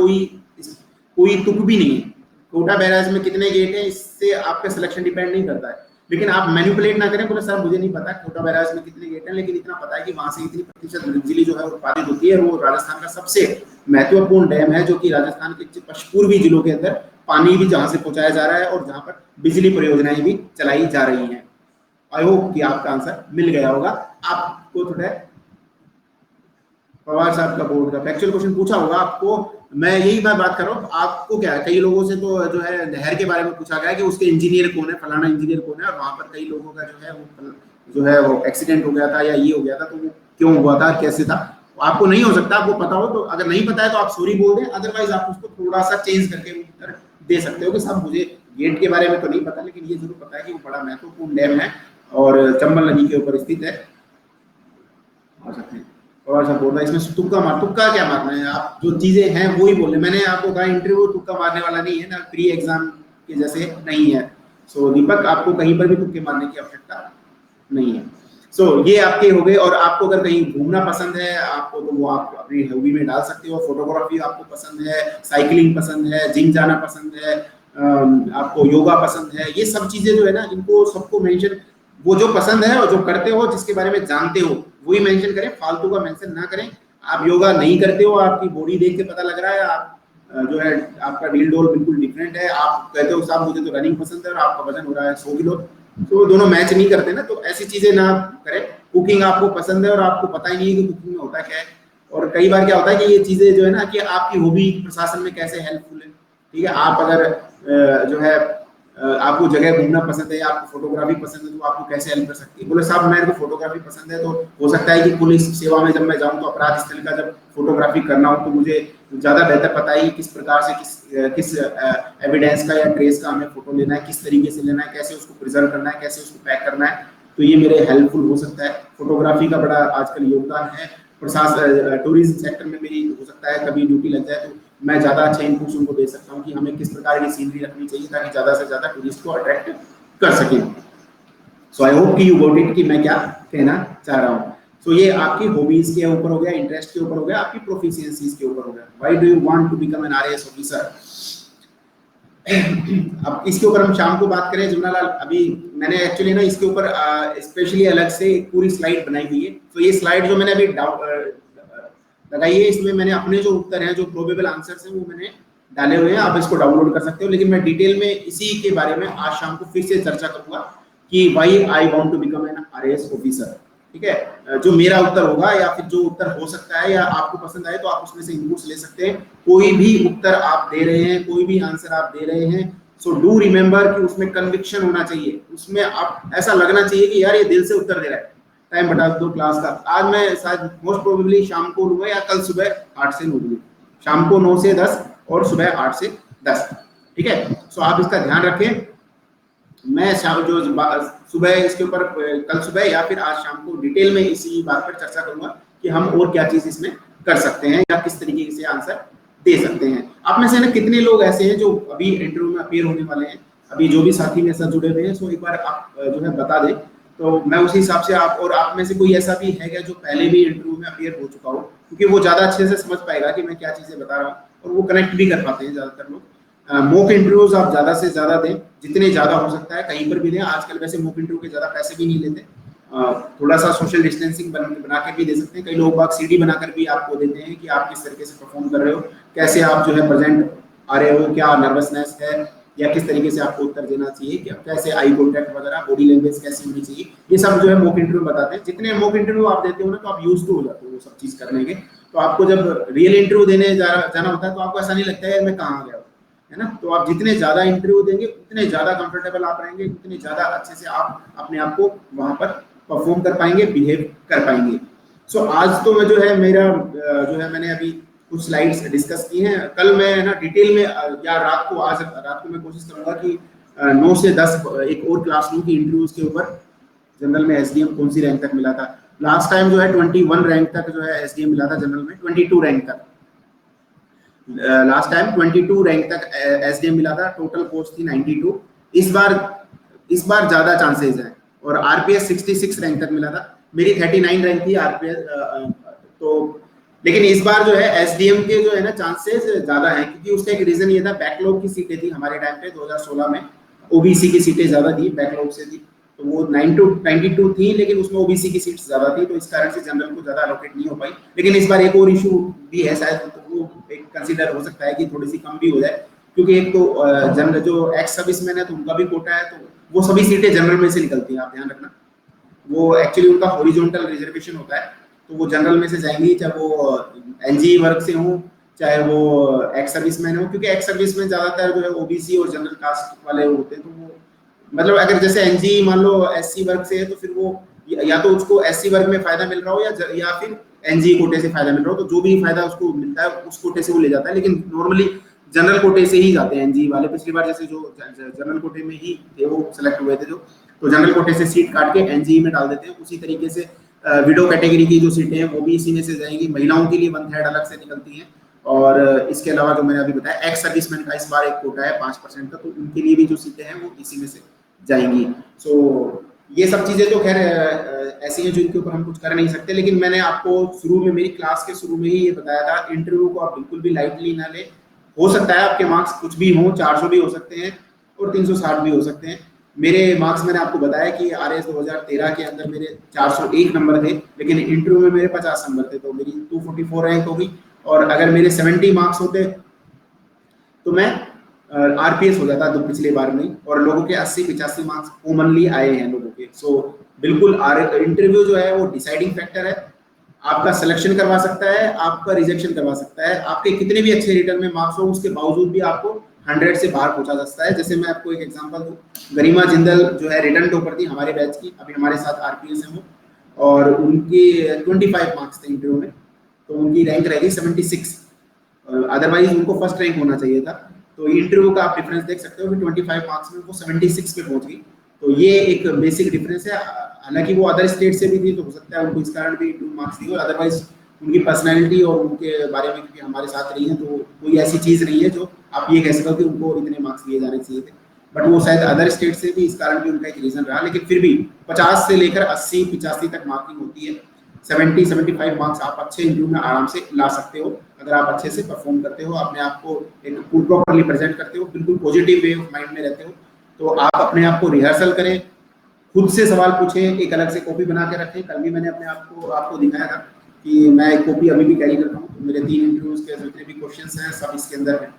S1: कोई तुक भी नहीं है। कोटा बैराज में कितने गेट हैं, इससे आपका सिलेक्शन डिपेंड नहीं करता है। लेकिन आप मैनिपुलेट ना करें, बोले सर मुझे नहीं पता कोटा बैराज में कितने गेट हैं, लेकिन इतना पता है कि वहां से इतनी प्रतिशत बिजली जो है उत्पादित होती है, वो राजस्थान का सबसे महत्वपूर्ण डैम है, जो कि राजस्थान के पूर्वी जिलों के अंदर पानी भी जहां से पहुंचाया जा रहा है, और जहां पर बिजली परियोजनाएं भी चलाई जा रही हैं। आई होप कि आपका आंसर मिल गया होगा। आपको थोड़ा पवार साहब का बोर्ड का फैक्चुअल क्वेश्चन पूछा होगा आपको, मैं यही बात कर रहा हूँ। आपको क्या है, कई लोगों से तो जो है नहर के बारे में पूछा गया कि उसके इंजीनियर कौन है, फलाना इंजीनियर कौन है, और वहां पर कई लोगों का जो है वो एक्सीडेंट हो गया था या ये हो गया था, तो वो क्यों हुआ था, कैसे था, आपको नहीं हो सकता, आपको पता हो तो, अगर नहीं पता है तो आप सॉरी बोल दें, अदरवाइज आप उसको थोड़ा सा चेंज करके उत्तर दे सकते हो कि साहब मुझे गेट के बारे में तो नहीं पता, लेकिन ये जरूर पता है कि वो बड़ा महत्वपूर्ण डैम है और चंबल नदी के ऊपर स्थित है। आ सकते हैं और सब बोल रहा है इसमें तुक्का क्या मारना है, आप जो चीजें हैं वो ही बोले। मैंने आपको कहा इंटरव्यू तुक्का मारने वाला नहीं है ना, प्री एग्जाम के जैसे नहीं है। सो दीपक, आपको कहीं पर भी तुक्के मारने की आवश्यकता नहीं है। सो ये आपके हो गए। और आपको अगर कहीं घूमना पसंद है आपको, तो वो आप अपनी हॉबी में डाल सकते हो। फोटोग्राफी आपको पसंद है, साइकिलिंग पसंद है, जिम जाना पसंद है, आपको योगा पसंद है, ये सब चीजें जो है ना, इनको सबको मेंशन, वो जो पसंद है और जो करते हो, जिसके बारे में जानते हो वही मेंशन करें, फालतू का मेंशन ना करें। आप योगा नहीं करते हो, आपकी बॉडी देख के पता लग रहा है, आप जो है आपका रील डोल बिल्कुल डिफरेंट है, आप कहते हो साहब मुझे तो रनिंग पसंद है और आपका वजन हो रहा है 100 किलो, तो दोनों मैच नहीं करते ना। तो ऐसी चीजें ना करें। कुकिंग आपको पसंद है और आपको पता ही नहीं है कि कुकिंग में होता क्या है। और कई बार क्या होता है कि ये चीजें जो है ना, कि आपकी हॉबी प्रशासन में कैसे हेल्पफुल है। ठीक है, आप अगर जो है आपको जगह घूमना पसंद है, आपको फोटोग्राफी पसंद है, तो आपको कैसे हेल्प कर सकती है। बोले साहब मेरे को फोटोग्राफी पसंद है, तो हो सकता है कि पुलिस सेवा में जब मैं जाऊं तो अपराध स्थल का जब फोटोग्राफी करना हो, तो मुझे ज्यादा बेहतर पता है कि किस प्रकार से किस एविडेंस का या ट्रेस का हमें फोटो लेना है, किस तरीके से लेना है, कैसे उसको प्रिजर्व करना है, कैसे उसको पैक करना है। तो ये मेरे हेल्पफुल हो सकता है। फोटोग्राफी का बड़ा आजकल योगदान है। प्रशासन टूरिज्म सेक्टर में मेरी हो सकता है कभी ड्यूटी लग जाए, तो मैं ज्यादा अच्छा इनपुट्स उनको दे सकता हूँ कि हमें किस प्रकार की सीनरी रखनी चाहिए ताकि ज्यादा से ज्यादा टूरिस्ट को अट्रैक्ट कर सके। सो आई होप कि यू गॉट इट कि मैं क्या कहना चाह रहा हूँ। सो ये आपकी हॉबीज के ऊपर हो गया, इंटरेस्ट के ऊपर हो गया, आपकी प्रोफिशिएंसीज के ऊपर हो गया। Why do you want to become an RAS officer. अब इसके ऊपर हम शाम को बात करें जमुनालाल। अभी मैंने एक्चुअली ना इसके ऊपर स्पेशली अलग से एक पूरी स्लाइड बनाई हुई है। तो ये स्लाइड जो मैंने अभी लगाई है, इसमें मैंने अपने जो उत्तर हैं, जो प्रोबेबल आंसर्स हैं, वो मैंने डाले हुए हैं। आप इसको डाउनलोड कर सकते हो। लेकिन मैं डिटेल में इसी के बारे में आज शाम को फिर से चर्चा करूंगा कि why I want to become an RAS officer. ठीक है, जो मेरा उत्तर होगा या फिर जो उत्तर हो सकता है या आपको पसंद आए तो आप उसमें से इनपुट्स ले सकते हैं। कोई भी उत्तर आप दे रहे हैं, कोई भी आंसर आप दे रहे हैं, सो डू रिमेंबर कि उसमें कन्विक्शन होना चाहिए। उसमें आप ऐसा लगना चाहिए कि यार ये दिल से उत्तर दे रहा है, टाइम बटा दो क्लास का। आज मैं शायद मोस्ट प्रोबेबली शाम को लूंगा या कल सुबह 8 से 9 बजे, शाम को 9 से 10 और सुबह 8 से 10। ठीक है, सो आप इसका ध्यान रखें। मैं शाम जो सुबह इसके ऊपर कल सुबह या फिर आज शाम को डिटेल में इसी बात पर चर्चा करूंगा कि हम और क्या चीज इसमें कर सकते हैं या किस तरीके से आंसर दे सकते हैं। आप में से ना कितने लोग ऐसे हैं जो अभी इंटरव्यू में अपीयर होने वाले हैं, अभी जो भी साथी मेरे साथ जुड़े हुए हैं, सो एक बार आप जो है बता दें तो मैं उसी हिसाब से आप, और आप में से कोई ऐसा भी है क्या जो पहले भी इंटरव्यू में अपीयर हो चुका हो, क्योंकि वो ज्यादा अच्छे से समझ पाएगा कि मैं क्या चीजें बता रहा हूँ और वो कनेक्ट भी कर पाते हैं ज्यादातर लोग। मॉक इंटरव्यूज आप ज्यादा से ज्यादा दें, जितने ज्यादा हो सकता है कहीं पर भी दें। आजकल वैसे मॉक इंटरव्यू के ज्यादा पैसे भी नहीं लेते, थोड़ा सा सोशल डिस्टेंसिंग बना के भी दे सकते हैं। कई लोग बाग सीडी बनाकर भी आपको देते हैं कि आप किस तरीके से परफॉर्म कर रहे हो, कैसे आप जो है प्रेजेंट आ रहे हो, क्या नर्वसनेस है या किस तरीके से आपको उत्तर देना चाहिए, क्या कैसे आई कॉन्टैक्ट वगैरह, बॉडी लैंग्वेज कैसी होनी चाहिए, ये सब जो है मॉक इंटरव्यू बताते हैं। जितने मॉक इंटरव्यू आप देते हो ना तो आप यूज टू हो जाते हो वो सब चीज करने के। तो आपको जब रियल इंटरव्यू देने जाना होता है तो आपको ऐसा नहीं लगता है मैं कहाँ गया, है ना। तो आप जितने ज्यादा इंटरव्यू देंगे उतने ज्यादा कंफर्टेबल आप रहेंगे, उतने ज्यादा अच्छे से आप अपने आप को वहां पर परफॉर्म कर पाएंगे, बिहेव कर पाएंगे। सो आज तो मैं जो है मेरा जो है मैंने अभी कुछ स्लाइड्स डिस्कस की हैं। कल मैं ना डिटेल में या रात को मैं कोशिश करूंगा कि 9 से 10 एक और क्लास लूं कि इंटरव्यूज के ऊपर जनरल में एसडीएम कौन सी रैंक तक मिला था। लास्ट टाइम जो है 21 रैंक तक जो है एसडीएम मिला था, जनरल में 22 रैंक तक। लास्ट टाइम 22 रैंक तक एसडीएम मिला था, टोटल पोस्ट थी 92। इस बार ज्यादा चांसेस हैं और आरपीएस 66 रैंक तक मिला था, मेरी 39 रैंक थी आरपीएस। तो लेकिन इस बार जो है एसडीएम के जो है ना चांसेस ज्यादा हैं, क्योंकि उसका एक रीजन ये था बैकलॉग की सीटें थी हमारे टाइम पे 2016 में, ओबीसी की सीटें ज्यादा थी, बैकलॉग से थी। तो वो 92 थी लेकिन उसमें ओबीसी की सीट्स ज्यादा थी, तो इस कारण से जनरल को ज्यादा अलोकेट नहीं हो पाई। लेकिन इस बार एक और इशू भी है शायद, तो वो एक कंसीडर हो सकता है कि थोड़ी सी कम भी हो जाए, क्योंकि एक तो जनरल जो एक्स सर्विसमैन है तो उनका भी कोटा है, तो वो सभी सीटें जनरल में से निकलती हैं, आप ध्यान रखना। वो एक्चुअली उनका हॉरिजॉन्टल रिजर्वेशन होता है, तो वो जनरल में से जाएंगी, चाहे वो एनजी वर्ग से हो चाहे वो एक्स सर्विसमैन हो, क्योंकि एक्स सर्विसमैन ज्यादातर जो है ओबीसी और जनरल कास्ट वाले होते हैं। तो वो मतलब अगर जैसे एनजी मान लो एससी वर्ग से है तो फिर वो या तो उसको एससी वर्ग में फायदा मिल रहा हो या फिर एनजी कोटे से फायदा मिल रहा हो, तो जो भी फायदा उसको मिलता है उस कोटे से वो ले जाता है। लेकिन नॉर्मली जनरल कोटे से ही जाते हैं एनजी वाले। पिछली बार जैसे जो जनरल कोटे में ही थे वो सिलेक्ट हुए थे, जो तो जनरल कोटे से सीट काट के एनजी में डाल देते हैं। उसी तरीके से विडो कैटेगरी की जो सीटें हैं वो भी इसी में से जाएंगी। महिलाओं के लिए 1/3 अलग से निकलती हैं, और इसके अलावा जो मैंने अभी बताया एक्स सर्विसमैन का इस बार एक कोटा है 5% का, तो उनके लिए भी जो सीटें हैं वो इसी में से जाएंगी। सो ये सब चीजें तो खैर ऐसी हैं जिनके ऊपर हम कुछ कर नहीं सकते, लेकिन मैंने आपको शुरू में मेरी क्लास के शुरू में ही ये बताया था, इंटरव्यू को आप बिल्कुल भी लाइटली ना ले। हो सकता है आपके मार्क्स कुछ भी हों, 400 भी हो सकते हैं और 360 भी हो सकते हैं। मेरे मार्क्स मैंने आपको बताया कि आरएस 2013 के अंदर मेरे 401 नंबर थे, लेकिन इंटरव्यू में मेरे 50 नंबर थे, तो मेरी 244 रैंक होगी। और अगर मेरे 70 मार्क्स होते तो मैं आरपीएस हो जाता तो पिछले बार में, और लोगों के 80-85 मार्क्स कॉमनली आए हैं लोगों के। सो बिल्कुल इंटरव्यू जो है वो डिसाइडिंग फैक्टर है, आपका सिलेक्शन करवा सकता है, आपका रिजेक्शन करवा सकता है। आपके कितने भी अच्छे रिटर्न में मार्क्स हो उसके बावजूद भी आपको 100 से बाहर पहुंचा जा सकता है। जैसे मैं आपको एक एग्जांपल दूं, गरिमा जिंदल जो है रिटर्न टॉपर थी हमारे बैच की, अभी हमारे साथ आरपीएस है वो, और उनकी 25 मार्क्स थे इंटरव्यू में, तो उनकी रैंक रहेगी 76। अदरवाइज उनको फर्स्ट रैंक होना चाहिए था। तो इंटरव्यू का आप डिफरेंस देख सकते हो कि 25 मार्क्स में वो 76 पे पहुंच गई। तो ये एक बेसिक डिफरेंस है। हालांकि वो अदर स्टेट से भी थी, तो हो सकता है उनको इस कारण भी 2 मार्क्स दिए, और अदरवाइज उनकी पर्सनैलिटी और उनके बारे में क्योंकि हमारे साथ रही है, तो कोई ऐसी चीज़ नहीं है जो आप ये कह सको कि उनको इतने मार्क्स दिए जाने चाहिए थे। बट वो शायद अदर स्टेट से भी इस कारण भी उनका एक रीज़न रहा। लेकिन फिर भी 50 से लेकर 80-85 तक मार्किंग होती है। 70-75 मार्क्स आप अच्छे इंटरव्यू में आराम से ला सकते हो अगर आप अच्छे से परफॉर्म करते हो, अपने आप को एक प्रॉपरली प्रेजेंट करते हो, बिल्कुल पॉजिटिव वे ऑफ माइंड में रहते हो। तो आप अपने आप को रिहर्सल करें, खुद से सवाल पूछें, एक अलग से कॉपी बना के रखें। कल भी मैंने अपने आपको दिखाया था कि मैं एक कॉपी अभी भी कैरी करता हूँ, तो मेरे 3 इंटरव्यूज के जितने भी क्वेश्चंस हैं सब इसके अंदर है।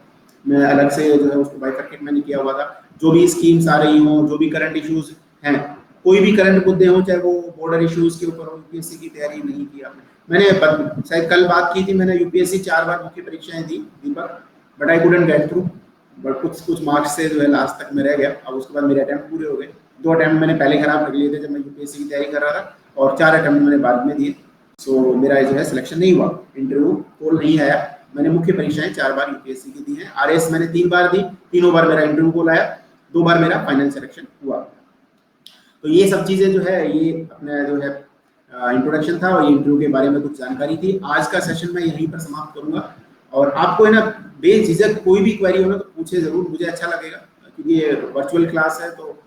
S1: मैं अलग से जो है उसको बाइफरकेट मैंने किया हुआ था। जो भी स्कीम्स आ रही हों, जो भी करंट इश्यूज हैं, कोई भी करंट मुद्दे हों, चाहे वो बॉर्डर इश्यूज के ऊपर हो, यूपीएससी की तैयारी नहीं की आपने, मैंने शायद कल बात की थी, मैंने यूपीएससी 4 बार मुख्य परीक्षाएं दी Deepak, but I couldn't get through. But कुछ मार्क्स से जो है लास्ट तक मैं रह गया। अब उसके बाद मेरे अटेम्प्ट पूरे हो गए। 2 अटेम्प्ट मैंने पहले खराब कर लिए थे जब मैं यूपीएससी की तैयारी कर रहा था, और 4 अटेम्प्ट मैंने बाद में दिए। सो मेरा जो है सिलेक्शन नहीं हुआ, इंटरव्यू कॉल नहीं आया। मैंने मुख्य परीक्षाएं 4 बार यूपीएससी की दी हैं, आरएस मैंने 3 बार दी, तीनों बार मेरा इंटरव्यू कॉल आया, 2 बार मेरा फाइनल सिलेक्शन हुआ। तो ये सब चीजें जो है ये अपना जो है इंट्रोडक्शन था और ये इंटरव्यू के बारे में कुछ जानकारी थी। आज का सेशन मैं यहीं पर समाप्त करूंगा और आपको है ना बेझिझक कोई भी क्वेरी हो ना तो पूछे जरूर, मुझे अच्छा लगेगा, क्योंकि ये वर्चुअल क्लास है तो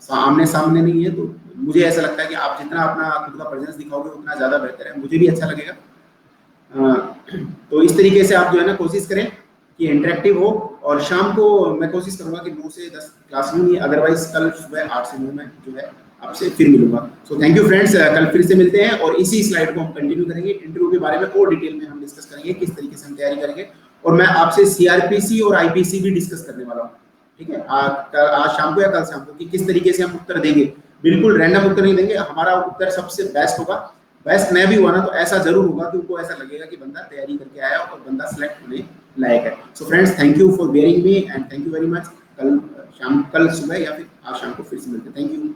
S1: आमने सामने नहीं है, तो मुझे ऐसा लगता है कि आप जितना अपना खुद का प्रेजेंस दिखाओगे उतना ज़्यादा बेहतर है, मुझे भी अच्छा लगेगा। तो इस तरीके से आप जो है ना कोशिश करें कि इंटरेक्टिव हो, और शाम को मैं कोशिश करूंगा कि 9 से 10 क्लास लूँगी, अदरवाइज कल सुबह 8 से 9 में जो है आपसे फिर मिलूंगा। सो थैंक यू फ्रेंड्स, कल फिर से मिलते हैं और इसी स्लाइड को हम कंटिन्यू करेंगे, इंटरव्यू के बारे में और डिटेल में हम डिस्कस करेंगे, किस तरीके से हम तैयारी करेंगे, और मैं आपसे सीआरपीसी और आईपीसी भी डिस्कस करने वाला हूँ। ठीक है, आज शाम को या कल शाम को कि किस तरीके से हम उत्तर देंगे, बिल्कुल रैंडम उत्तर नहीं देंगे, हमारा उत्तर सबसे बेस्ट होगा। बेस्ट मैं भी हुआ ना तो ऐसा जरूर होगा कि उनको ऐसा लगेगा कि बंदा तैयारी करके आया और बंदा सिलेक्ट होने लायक है। So friends, thank you for bearing me and thank you very much. कल सुबह या फिर आज शाम को फिर से मिलते हैं। Thank you.